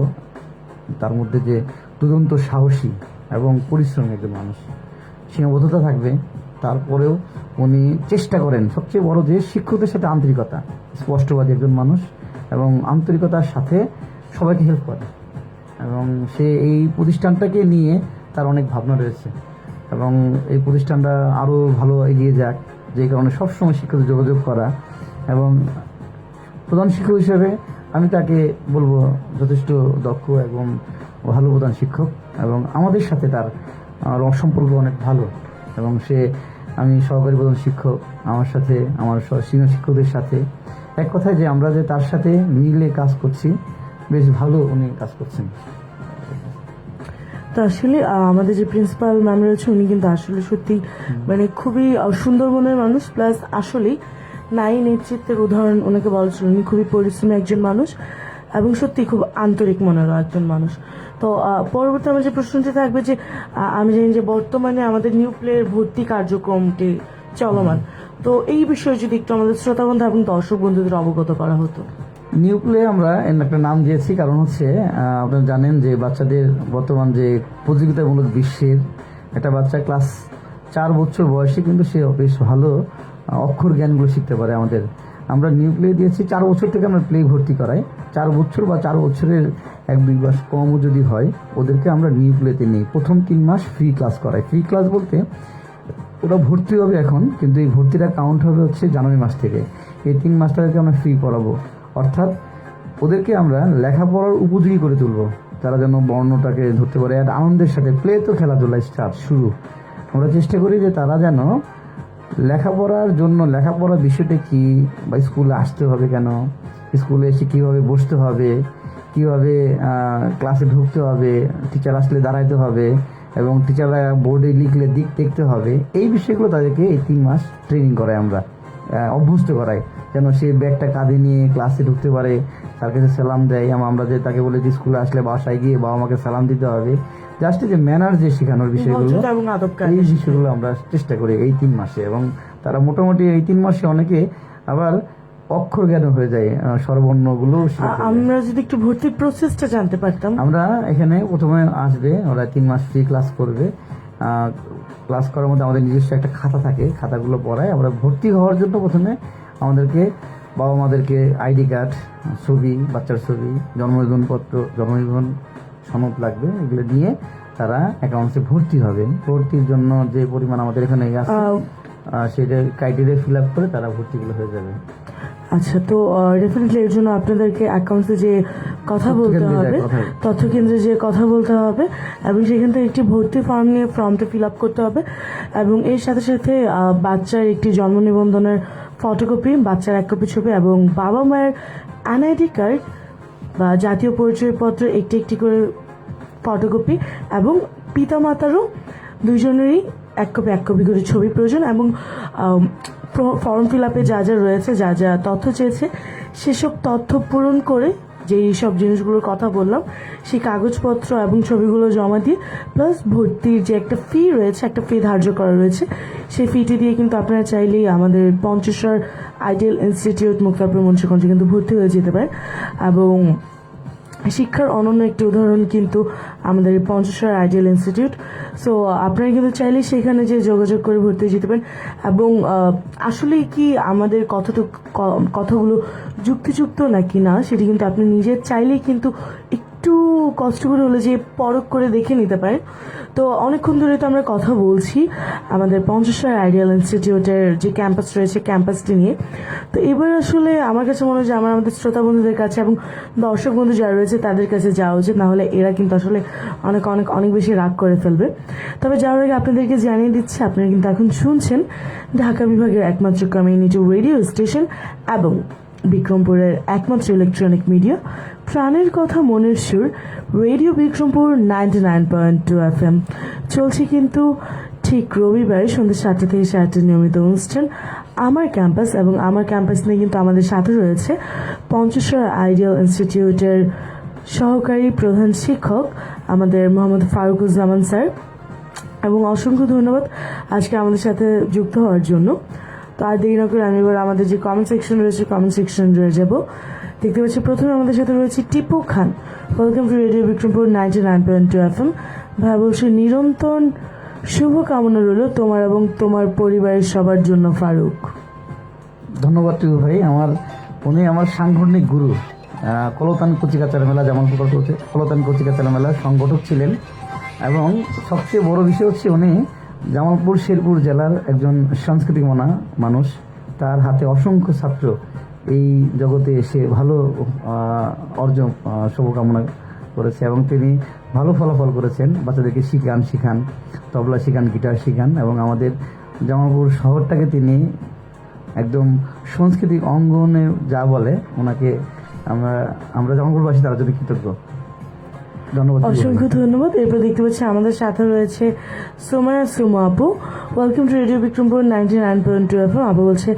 তার মধ্যে যে দুরন্ত সাহসী এবং পরিশ্রমী একজন মানুষ। সীমাবদ্ধতা থাকবে, তারপরেও উনি চেষ্টা করেন। সবচেয়ে বড় যে শিক্ষকদের সাথে আন্তরিকতা, স্পষ্টবাদী একজন মানুষ এবং আন্তরিকতার সাথে সবাইকে হেল্প করে, এবং সে এই প্রতিষ্ঠানটাকে নিয়ে তার অনেক ভাবনা রয়েছে এবং এই প্রতিষ্ঠানটা আরও ভালো এগিয়ে যাক, যে কারণে সবসময় শিক্ষকদের যোগাযোগ করা। এবং প্রধান শিক্ষক হিসেবে আমি তাকে বলবো যথেষ্ট দক্ষ এবং ভালো প্রধান শিক্ষক, এবং আমাদের সাথে তার সম্পর্ক অনেক ভালো। এবং আমি সহকারী প্রধান শিক্ষক, আমার সাথে আমার সিনিয়র শিক্ষকদের সাথে এক কথায় যে আমরা যে তার সাথে মিলে কাজ করছি, বেশ ভালো উনি কাজ করছেন। তো আসলে আমাদের যে প্রিন্সিপাল ম্যাম রয়েছে উনি কিন্তু আসলে সত্যি মানে খুবই সুন্দর মনের মানুষ, প্লাস আসলেই নাই নেতৃত্বের উদাহরণ ওনাকে বলা ছিল। উনি খুবই পরিশ্রমী একজন মানুষ এবং সত্যি খুব আন্তরিক মনেরও একজন মানুষ। তো পরবর্তী আমার যে প্রশ্নটি থাকবে যে আমি জানি যে বর্তমানে আমাদের নিউ প্লেয়ের ভর্তি কার্যক্রমটি চলমান, তো এই বিষয়ে যদি একটু আমাদের শ্রোতা বন্ধু এবং দর্শক বন্ধুদের অবগত করা হতো। নিউ প্লে আমরা একটা নাম দিয়েছি, কারণ হচ্ছে আপনারা জানেন যে বাচ্চাদের বর্তমান যে প্রতিযোগিতামূলক বিশ্বের একটা বাচ্চা ক্লাস 4 বছর বয়সে কিন্তু সে বেশ ভালো অক্ষর জ্ঞানগুলো শিখতে পারে। আমরা নিউ প্লে দিয়েছি 4 বছর থেকে আমরা প্লে ভর্তি করাই। 4 বছর বা 4 বছরের 1-2 মাস কমও যদি হয়, ওদেরকে আমরা নিউ প্লেতে নিই। প্রথম 3 মাস ফ্রি ক্লাস করাই। ফ্রি ক্লাস বলতে ওরা ভর্তি হবে এখন, কিন্তু এই ভর্তিটা কাউন্ট হবে হচ্ছে জানুয়ারি মাস থেকে। এই 3 মাসটাকে আমরা ফ্রি পড়াবো, অর্থাৎ ওদেরকে আমরা লেখাপড়ার উপযোগী করে তুলবো, তারা যেন বর্ণটাকে ধরতে পারে। আর আনন্দের সাথে প্লে তো খেলাধুলা স্টার্ট শুরু। আমরা চেষ্টা করি যে তারা যেন লেখাপড়ার জন্য লেখাপড়ার বিষয়টা কি, বা স্কুলে আসতে হবে কেন, স্কুলে এসে কীভাবে বসতে হবে, কীভাবে ক্লাসে ঢুকতে হবে, টিচার আসলে দাঁড়াইতে হবে, এবং টিচাররা বোর্ডে লিখলে দিক দেখতে হবে, এই বিষয়গুলো তাদেরকে এই 3 মাস ট্রেনিং করাই, আমরা অভ্যস্ত করাই, যেন সে ব্যাগটা কাঁধে নিয়ে ক্লাসে ঢুকতে পারে, তার কাছে সালাম দেয়। আমরা যে তাকে বলে যে স্কুলে আসলে বাসায় গিয়ে বাবা মাকে সালাম দিতে হবে, জাস্ট যে ম্যানার যে শেখানোর বিষয়গুলো, এই বিষয়গুলো আমরা চেষ্টা করি এই 3 মাসে। এবং তারা মোটামুটি এই 3 মাসে অনেকে আবার অক্ষর জ্ঞান হয়ে যায়, স্বরবর্ণগুলো। আমরা যদি একটু ভর্তির প্রসেসটা জানতে পারতাম। আমরা এখানে প্রথমে আসবে, ওরা 3 মাস ফ্রি ক্লাস করবে। ক্লাস করার মধ্যে আমাদের নিজস্ব একটা খাতা থাকে, খাতাগুলো পড়ায়। আমরা ভর্তি হওয়ার জন্য প্রথমে আমাদেরকে বাবা মাদেরকে আইডি কার্ড, ছবি, বাচ্চার ছবি, জন্মনিবন্ধনপত্র, জন্মনিবন্ধন সনদ লাগবে, এগুলো নিয়ে তারা অ্যাকাউন্টসে ভর্তি হবে। ভর্তির জন্য যে পরিমাণ আমাদের এখানে আছে সেটা ক্রাইটেরিয়া ফিল আপ করে তারা ভর্তিগুলো হয়ে যাবে। আচ্ছা, তো ডেফিনেটলি এর জন্য আপনাদেরকে অ্যাকাউন্টসে যে কথা বলতে হবে, তথ্য কেন্দ্রে যে কথা বলতে হবে, এবং সেখান থেকে একটি ভর্তি ফর্ম নিয়ে ফর্মটা ফিল আপ করতে হবে, এবং এর সাথে সাথে বাচ্চার একটি জন্ম নিবন্ধনের ফটোকপি, বাচ্চার 1 কপি ছবি, এবং বাবা মায়ের এনআইডি কার্ড বা জাতীয় পরিচয়পত্র একটি করে ফটোকপি, এবং পিতা মাতারও দুইজনেরই 1 কপি করে ছবি প্রয়োজন। এবং ফর্ম ফিল আপে যা যা রয়েছে, যা যা তথ্য চেয়েছে, সেসব তথ্য পূরণ করে যেই সব জিনিসগুলোর কথা বললাম, সেই কাগজপত্র এবং ছবিগুলো জমা দিয়ে, প্লাস ভর্তির যে একটা ফি রয়েছে, একটা ফি ধার্য করা রয়েছে, সেই ফিটি দিয়ে কিন্তু আপনারা চাইলেই আমাদের পঞ্চেশ্বর আইডিয়াল ইনস্টিটিউট মুক্তাপুর মুন্সিগঞ্জে কিন্তু ভর্তি হয়ে যেতে পারেন। এবং শিক্ষার অনন্য একটি উদাহরণ কিন্তু আমাদের পঞ্চেশ্বর আইডিয়াল ইনস্টিটিউট। সো আপনারা কিন্তু চাইলেই সেখানে যে যোগাযোগ করে ভর্তি যেতে পারেন। এবং আসলে কি আমাদের কথাগুলো যুক্তিযুক্ত নাকি না, সেটি কিন্তু আপনি নিজে চাইলেই কিন্তু একটু কষ্ট করে হলে যে পরখ করে দেখে নিতে পারেন। তো অনেকক্ষণ ধরে তো আমরা কথা বলছি আমাদের পঞ্চেশ্বর আইডিয়াল ইনস্টিটিউটের যে ক্যাম্পাস রয়েছে, ক্যাম্পাসটি নিয়ে। তো এবার আসলে আমার কাছে মনে হয় যে আমাদের শ্রোতা বন্ধুদের কাছে এবং দর্শক বন্ধু যারা রয়েছে তাদের কাছে যাওয়া উচিত, না হলে এরা কিন্তু আসলে অনেক অনেক অনেক বেশি রাগ করে ফেলবে। তবে যাওয়ার আগে আপনাদেরকে জানিয়ে দিচ্ছি, আপনারা কিন্তু এখন শুনছেন ঢাকা বিভাগের একমাত্র কমিউনিটি রেডিও স্টেশন এবং বিক্রমপুরের একমাত্র ইলেকট্রনিক মিডিয়া প্রাণের কথা মনের সুর রেডিও বিক্রমপুর 99.2 FM। চলছে কিন্তু ঠিক রবিবার সন্ধ্যা 7টা থেকে 7টার নিয়মিত অনুষ্ঠান আমার ক্যাম্পাস, এবং আমার ক্যাম্পাস নিয়ে কিন্তু আমাদের সাথে রয়েছে পঞ্চেশ্বর আইডিয়াল ইনস্টিটিউটের সহকারী প্রধান শিক্ষক আমাদের মোহাম্মদ ফারুকুজ্জামান স্যার। এবং অসংখ্য ধন্যবাদ আজকে আমাদের সাথে যুক্ত হওয়ার জন্য। তো আর দেরি না করে আমি এবার আমাদের যে কমেন্ট সেকশন রয়েছে, কমেন্ট সেকশন রয়ে যাব। দেখতে পাচ্ছি প্রথমে আমাদের সাথে রয়েছে Tipu Khan. Welcome to radio Bikrampur 99.2 FM। ভাই বলছি নিরন্তর শুভকামনা রইল তোমার এবং তোমার পরিবারের সবার জন্য ফারুক। ধন্যবাদ টিপু ভাই। উনি আমার সাংগঠনিক গুরু। কলতান কচিকাচার মেলা, জামালপুর কলতান কচিকাচার মেলার সংগঠক ছিলেন এবং সবচেয়ে বড় বিষয় হচ্ছে উনি জামালপুর শেরপুর জেলার একজন সাংস্কৃতিক মানুষ। তার হাতে অসংখ্য ছাত্র এই জগতে এসে ভালো অর্জন শুভকামনা করেছে এবং তিনি ভালো ফলাফল করেছেন। বাচ্চাদেরকে শিখান, তবলা শিখান, গিটার শিখান এবং আমাদের জামালপুর শহরটাকে তিনি একদম সাংস্কৃতিক অঙ্গনে যা বলে ওনাকে আমরা জামালপুরবাসী তার জন্য কৃতজ্ঞ। ধন্যবাদ। অসংখ্য ধন্যবাদ। এরপর দেখতে পাচ্ছি আমাদের সাথে রয়েছে সোমায়া সুমা আপু। Welcome to radio Bikrampur 99.2 FM। আপু বলছে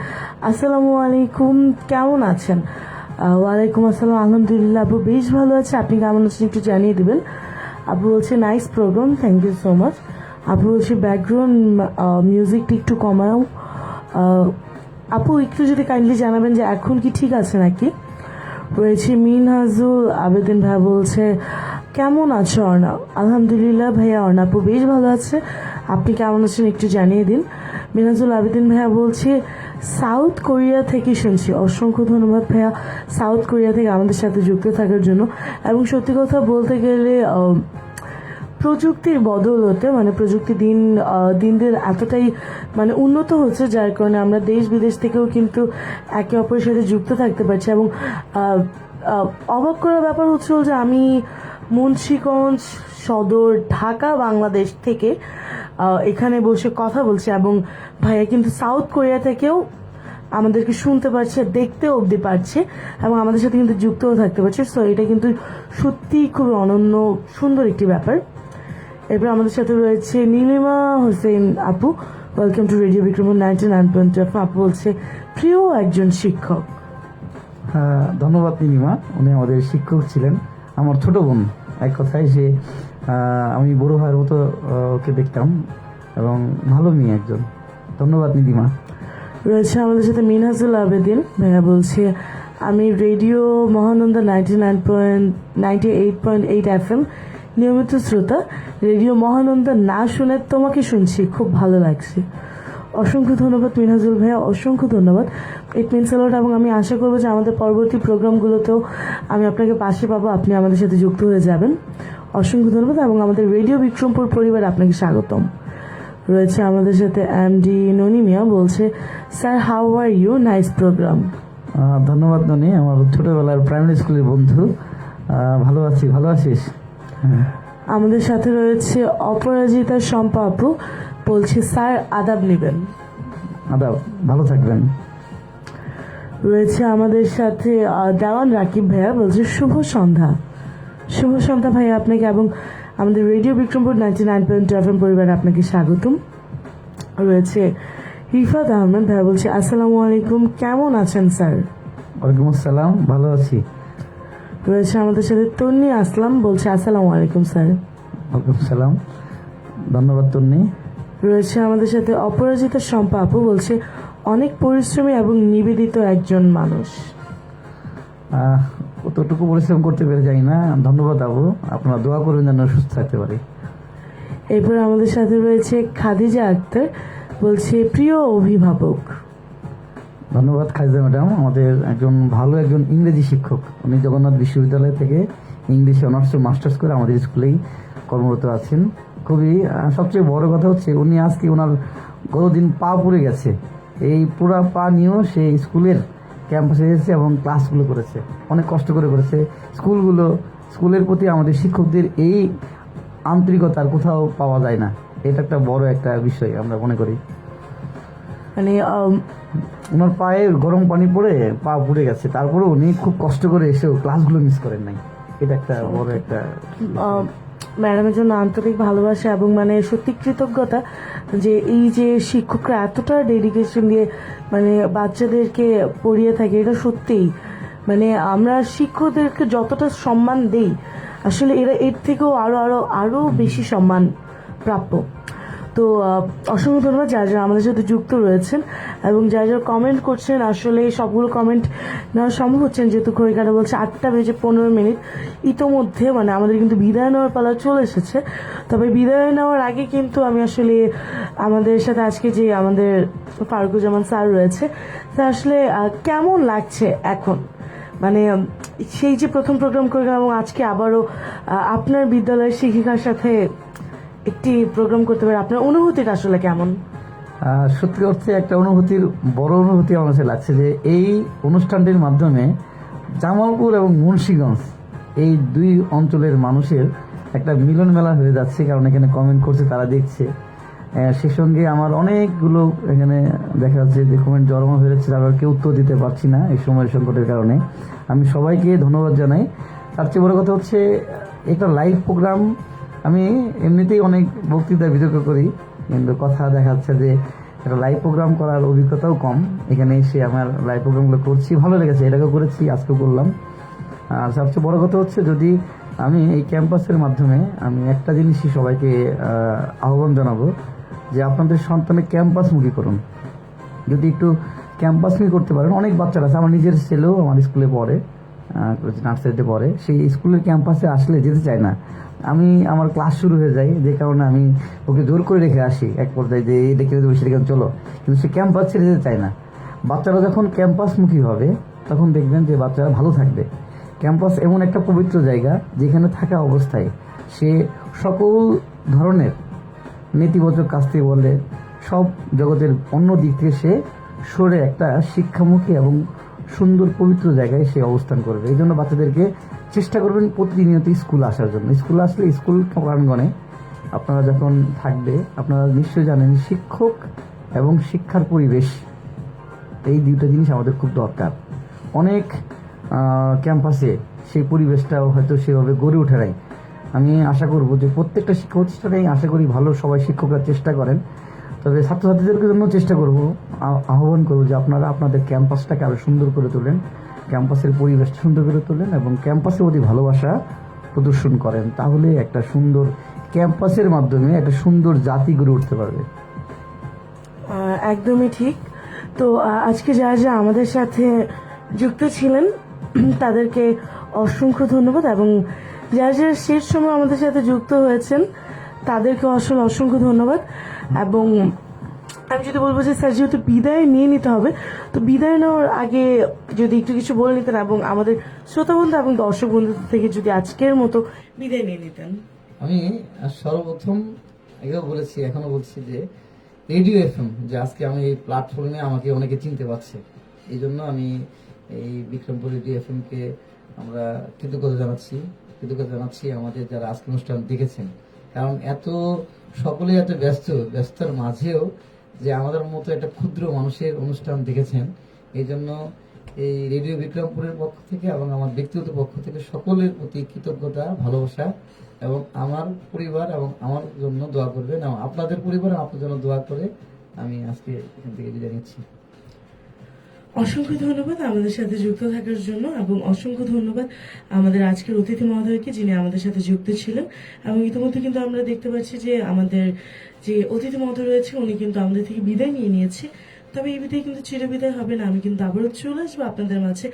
আসসালামু আলাইকুম, কেমন আছেন? ওয়ালাইকুম আসসালাম, আলহামদুলিল্লাহ আপু বেশ ভালো আছে, আপনি কেমন আছেন একটু জানিয়ে দেবেন। আপু বলছে nice program, thank you so much. আপু বলছে ব্যাকগ্রাউন্ড মিউজিকটা একটু কমাও। আপু একটু যদি কাইন্ডলি জানাবেন যে এখন কি ঠিক আছে নাকি। রয়েছে মিনহাজুল আবেদিন ভাই বলছে কেমন আছো অর্ণব? আলহামদুলিল্লাহ ভাইয়া, অর্ণাপু বেশ ভালো আছে, আপনি কেমন আছেন একটু জানিয়ে দিন। মিনহাজুল আবেদিন ভাইয়া বলছে সাউথ কোরিয়া থেকে শুনছি। অসংখ্য ধন্যবাদ ভাইয়া সাউথ কোরিয়া থেকে আমাদের সাথে যুক্ত থাকার জন্য। এবং সত্যি কথা বলতে গেলে প্রযুক্তির বদলতে মানে প্রযুক্তি দিন দিন এতটাই মানে উন্নত হচ্ছে, যার কারণে আমরা দেশ বিদেশ থেকেও কিন্তু একে অপরের সাথে যুক্ত থাকতে পারছি। এবং অবাক করার ব্যাপার হচ্ছে যে আমি মুন্সিগঞ্জ সদর ঢাকা বাংলাদেশ থেকে এখানে বসে কথা বলছি এবং ভাইয়া কিন্তু সাউথ কোরিয়া থেকেও আমাদেরকে শুনতে পারছে, দেখতে অবধি পারছে এবং আমাদের সাথে কিন্তু যুক্তও থাকতে পারছে। সো এটা কিন্তু সত্যিই খুবই অনন্য সুন্দর একটি ব্যাপার। এরপর আমাদের সাথে রয়েছে নীলিমা হোসেন আপু। Welcome to radio Bikrampur 99.2 FM। আপু বলছে প্রিয় একজন শিক্ষক। হ্যাঁ, ধন্যবাদ নীলিমা। উনি আমাদের শিক্ষক ছিলেন, আমার ছোট বোন। এক কথায় সে আমি বড় ভাইয়ের মতো ওকে দেখতাম এবং ভালো মেয়ে একজন। ধন্যবাদ নীলিমা। রয়েছে আমাদের সাথে মিনহাজুল আবেদিন ভাইয়া বলছে আমি রেডিও মহানন্দা 98.8 FM নিয়মিত শ্রোতা। রেডিও মহানন্দা না শুনে তোমাকে শুনছি, খুব ভালো লাগছে। অসংখ্য ধন্যবাদ মিনহাজুল ভাইয়া, অসংখ্য ধন্যবাদ। ইট মিনস আ লট। এবং আমি আশা করবো যে আমাদের পরবর্তী প্রোগ্রামগুলোতেও আমি আপনাকে পাশে পাবো, আপনি আমাদের সাথে যুক্ত হয়ে যাবেন। অসংখ্য ধন্যবাদ এবং আমাদের রেডিও বিক্রমপুর পরিবার আপনাকে স্বাগতম। রয়েছে আমাদের সাথে এমডি ননি মিয়া বলছে sir how are you, nice program. ধন্যবাদ ননি, আমার ছোটবেলার প্রাইমারি স্কুলের বন্ধু। ভালো আছি, ভালো আছিস? আমাদের সাথে রয়েছে অপরাজিতা শম্পা আপু, বলছে স্যার আদাব নেবেন। আদাব, ভালো থাকবেন। রয়েছে আমাদের সাথে দেওয়ান রাকিব ভাইয়া, বলছে শুভ সন্ধ্যা। শুভ সন্ধ্যা ভাইয়া আপনাকে এবং আমাদের রেডিও বিক্রমপুর 99.2 FM পরিবারে আপনাকে স্বাগতম। রয়েছে রিফাত আহমেদ ভাইয়া, বলছে আসসালামু আলাইকুম, কেমন আছেন স্যার? ওয়ালাইকুম আসসালাম, ভালো আছি। রয়েছে আমাদের সাথে তন্নি আসলাম, বলছে আসসালামু আলাইকুম স্যার। ওয়ালাইকুম সালাম, ধন্যবাদ তন্নি। রয়েছে আমাদের সাথে অপরাজিতা শম্পা আপু, বলছে অনেক পরিশ্রমী এবং নিবেদিত একজন মানুষ। কতটুকু পরিশ্রম করতে পেরে যাই না। ধন্যবাদ আপু, আপনারা দোয়া করবেন যেন সুস্থ থাকতে পারি। এরপর আমাদের সাথে রয়েছে খাদিজা আক্তার, বলছে প্রিয় অভিভাবক। ধন্যবাদ খাদিজা ম্যাডাম, আমাদের একজন ইংরেজি শিক্ষক। উনি জগন্নাথ বিশ্ববিদ্যালয় থেকে ইংলিশে অনার্স মাস্টার্স করে আমাদের স্কুলেই কর্মরত আছেন। খুবই সবচেয়ে বড় কথা হচ্ছে উনি আজকে ওনার গতদিন পা পুড়ে গেছে, এই পুরা পা নিয়েও সে স্কুলের ক্যাম্পাসে এসেছে এবং ক্লাসগুলো করেছে, অনেক কষ্ট করে করেছে। স্কুলের প্রতি আমাদের শিক্ষকদের এই আন্তরিকতার কোথাও পাওয়া যায় না। এটা একটা বড় একটা বিষয় আমরা মনে করি। মানে ওনার পায়ে গরম পানি পড়ে পা পুড়ে গেছে, তারপরে উনি খুব কষ্ট করে এসেও ক্লাসগুলো মিস করেন নাই। এটা একটা বড় একটা ম্যাডামের জন্য আন্তরিক ভালোবাসা এবং মানে সত্যি কৃতজ্ঞতা যে এই যে শিক্ষকরা এতটা ডেডিকেশন দিয়ে মানে বাচ্চাদেরকে পড়িয়ে থাকে। এটা সত্যিই মানে আমরা শিক্ষকদেরকে যতটা সম্মান দেই আসলে এরা এর থেকেও আরো বেশি সম্মান প্রাপ্য। তো অসংখ্য ধন্যবাদ যারা যারা আমাদের সাথে যুক্ত রয়েছেন এবং যারা যারা কমেন্ট করছেন। আসলে সবগুলো কমেন্ট নেওয়া সম্ভব হচ্ছেন যেহেতু ঘড়িকাটা বলছে 8:15 ইতোমধ্যে মানে আমাদের কিন্তু বিদায় নেওয়ার পালা চলে এসেছে। তবে বিদায় নেওয়ার আগে কিন্তু আমি আসলে আমাদের সাথে আজকে যে আমাদের ফারুকুজ্জামান স্যার রয়েছে, তা আসলে কেমন লাগছে এখন, মানে সেই যে প্রথম প্রোগ্রাম করে এবং আজকে আবারও আপনার বিদ্যালয়ের শিক্ষিকার সাথে একটি প্রোগ্রাম করতে পারে, আপনার অনুভূতিটা আসলে কেমন? সত্যি অর্থে একটা অনুভূতির বড় অনুভূতি আমার কাছে লাগছে যে এই অনুষ্ঠানটির মাধ্যমে জামালপুর এবং মুন্সিগঞ্জ এই দুই অঞ্চলের মানুষের একটা মিলন মেলা হয়ে যাচ্ছে, কারণ এখানে কমেন্ট করছে, তারা দেখছে। সে সঙ্গে আমার অনেকগুলো এখানে দেখা যাচ্ছে যে কমেন্ট জমা হয়ে যাচ্ছে, তারা কেউ উত্তর দিতে পারছি না এই সময়ের সংকটের কারণে। আমি সবাইকে ধন্যবাদ জানাই। তার চেয়ে বড় কথা হচ্ছে একটা লাইভ প্রোগ্রাম। আমি এমনিতেই অনেক বক্তৃতা বিতর্ক করি, কিন্তু কথা দেখাচ্ছে যে একটা লাইভ প্রোগ্রাম করার অভিজ্ঞতাও কম। এখানে এসে আমার লাইভ প্রোগ্রামগুলো করছি, ভালো লেগেছে, এটাকেও করেছি, আজকেও করলাম। আর সবচেয়ে বড় কথা হচ্ছে যদি আমি এই ক্যাম্পাসের মাধ্যমে আমি একটা জিনিসই সবাইকে আহ্বান জানাবো যে আপনাদের সন্তানের ক্যাম্পাসমুখী করুন। যদি একটু ক্যাম্পাসমুখী করতে পারেন, অনেক বাচ্চারা আছে, আমার নিজের ছেলেও আমার স্কুলে পড়ে, নার্সারিতে পড়ে, সেই স্কুলের ক্যাম্পাসে আসলে যেতে চায় না। আমি আমার ক্লাস শুরু হয়ে যায়, যে কারণে আমি ওকে জোর করে রেখে আসি এক পর্যায়ে যে এই দেখে দেবো সেটা চলো, কিন্তু সে ক্যাম্পাস ছেড়ে যেতে চায় না। বাচ্চারা যখন ক্যাম্পাসমুখী হবে তখন দেখবেন যে বাচ্চারা ভালো থাকবে। ক্যাম্পাস এমন একটা পবিত্র জায়গা যেখানে থাকা অবস্থায় সে সকল ধরনের নেতিবাচক কাজ থেকে বলে সব জগতের অন্য দিক থেকে সে সরে একটা শিক্ষামুখী এবং সুন্দর পবিত্র জায়গায় সে অবস্থান করবে। এই জন্য বাচ্চাদেরকে চেষ্টা করবেন প্রতিনিয়ত স্কুলে আসার জন্য। স্কুলে আসলে স্কুল প্রাঙ্গণে আপনারা যখন থাকবে, আপনারা নিশ্চয়ই জানেন শিক্ষক এবং শিক্ষার পরিবেশ, এই দুইটা জিনিস আমাদের খুব দরকার। অনেক ক্যাম্পাসে সেই পরিবেশটাও হয়তো সেভাবে গড়ে ওঠে নাই। আমি আশা করব যে প্রত্যেকটা শিক্ষা প্রতিষ্ঠানেই আশা করি ভালো সবাই শিক্ষকরা চেষ্টা করেন। তবে ছাত্রছাত্রীদের জন্য চেষ্টা করব, আহ্বান করব যে আপনারা আপনাদের ক্যাম্পাসটাকে আরও সুন্দর করে তোলেন, ক্যাম্পাসের পরিবেশটা সুন্দর করে তোলেন এবং ক্যাম্পাসে প্রতি ভালোবাসা প্রদর্শন করেন। তাহলে একটা সুন্দর ক্যাম্পাসের মাধ্যমে একটা সুন্দর জাতি গড়ে উঠতে পারবে। একদমই ঠিক। তো আজকে যারা যা আমাদের সাথে যুক্ত ছিলেন তাদেরকে অসংখ্য ধন্যবাদ এবং যারা যারা শেষ সময় আমাদের সাথে যুক্ত হয়েছেন তাদেরকে আসলে অসংখ্য ধন্যবাদ। এবং আমি যদি বলবো যে স্যার যেহেতু বিদায় নিয়ে নিতে হবে, তো বিদায় নেওয়ার আগে যদি একটু কিছু বলে নিতেন এবং আমাদের শ্রোতা বন্ধু এবং দর্শক বন্ধুদের থেকে যদি আজকের মতো বিদায় নিয়ে নিতেন। আমি সর্বপ্রথম আগেও বলেছি, এখনো বলছি যে রেডিও এফএম, যে আজকে আমি এই প্ল্যাটফর্মে আমাকে অনেকে চিনতে পারছে, এই জন্য আমি এই বিক্রমপুর রেডিও এফএম কে আমরা কৃতজ্ঞতা জানাচ্ছি আমাদের যারা আজকে অনুষ্ঠান দেখেছেন। কারণ এত সকলে এত ব্যস্তর মাঝেও যে আমাদের মতো একটা ক্ষুদ্র মানুষের অনুষ্ঠান দেখেছেন, এই জন্য এই রেডিও বিক্রমপুরের পক্ষ থেকে এবং আমার ব্যক্তিগত পক্ষ থেকে সকলের প্রতি কৃতজ্ঞতা, ভালোবাসা এবং আমার পরিবার এবং আমার জন্য দোয়া করবেন এবং আপনাদের পরিবার আপনার জন্য দোয়া করে আমি আজকে এখান থেকে বিদায় নিচ্ছি। অসংখ্য ধন্যবাদ আমাদের সাথে যুক্ত থাকার জন্য এবং অসংখ্য ধন্যবাদ আমাদের আজকের অতিথি মহোদয়কে যিনি আমাদের সাথে যুক্ত ছিলেন। এবং ইতিমধ্যে কিন্তু আমরা দেখতে পাচ্ছি যে আমাদের যে অতিথি মহোদয় রয়েছে উনি কিন্তু আমাদের থেকে বিদায় নিয়ে নিয়েছে। তবে এই বিদায় কিন্তু চিরবিদায় হবে না, আমি কিন্তু আবারও চলে আসবো আপনাদের মাঝে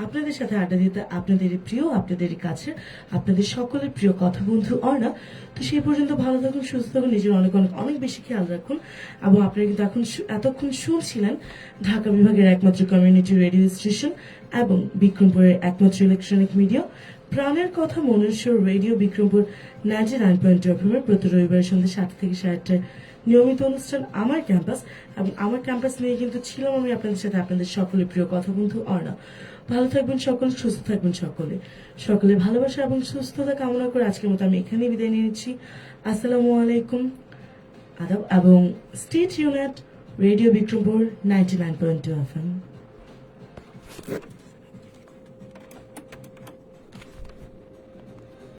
আপনাদের সাথে আড্ডা দিতে, আপনাদেরই প্রিয়, আপনাদেরই কাছে, আপনাদের সকলের প্রিয় কথা বন্ধু অর্ণা। তো সেই পর্যন্ত ভালো থাকুন, সুস্থ থাকুন, নিজের অনেক অনেক অনেক বেশি খেয়াল রাখুন। এবং আপনারা কিন্তু এতক্ষণ শুনছিলেন ঢাকা বিভাগের একমাত্র কমিউনিটি রেডিও স্টেশন এবং বিক্রমপুরের একমাত্র ইলেকট্রনিক মিডিয়া প্রাণের কথা মনুষ্য রেডিও বিক্রমপুর 99.2 FM প্রতি রবিবার সন্ধ্যা 7টা থেকে 8:30 নিয়মিত অনুষ্ঠান আমার ক্যাম্পাস। এবং আমার ক্যাম্পাস নিয়ে কিন্তু ছিলাম আমি আপনাদের সাথে আপনাদের সকলের প্রিয় কথা বন্ধু অর্ণা। ভালো থাকবেন সকলে, সুস্থ থাকবেন সকলে ভালোবাসা এবং সুস্থতা কামনা করে আজকের মতো আমি এখানেই বিদায় নিয়ে নিচ্ছি। আসসালামু আলাইকুম, আদাব এবং stay tuned radio Bikrampur 99.2 FM।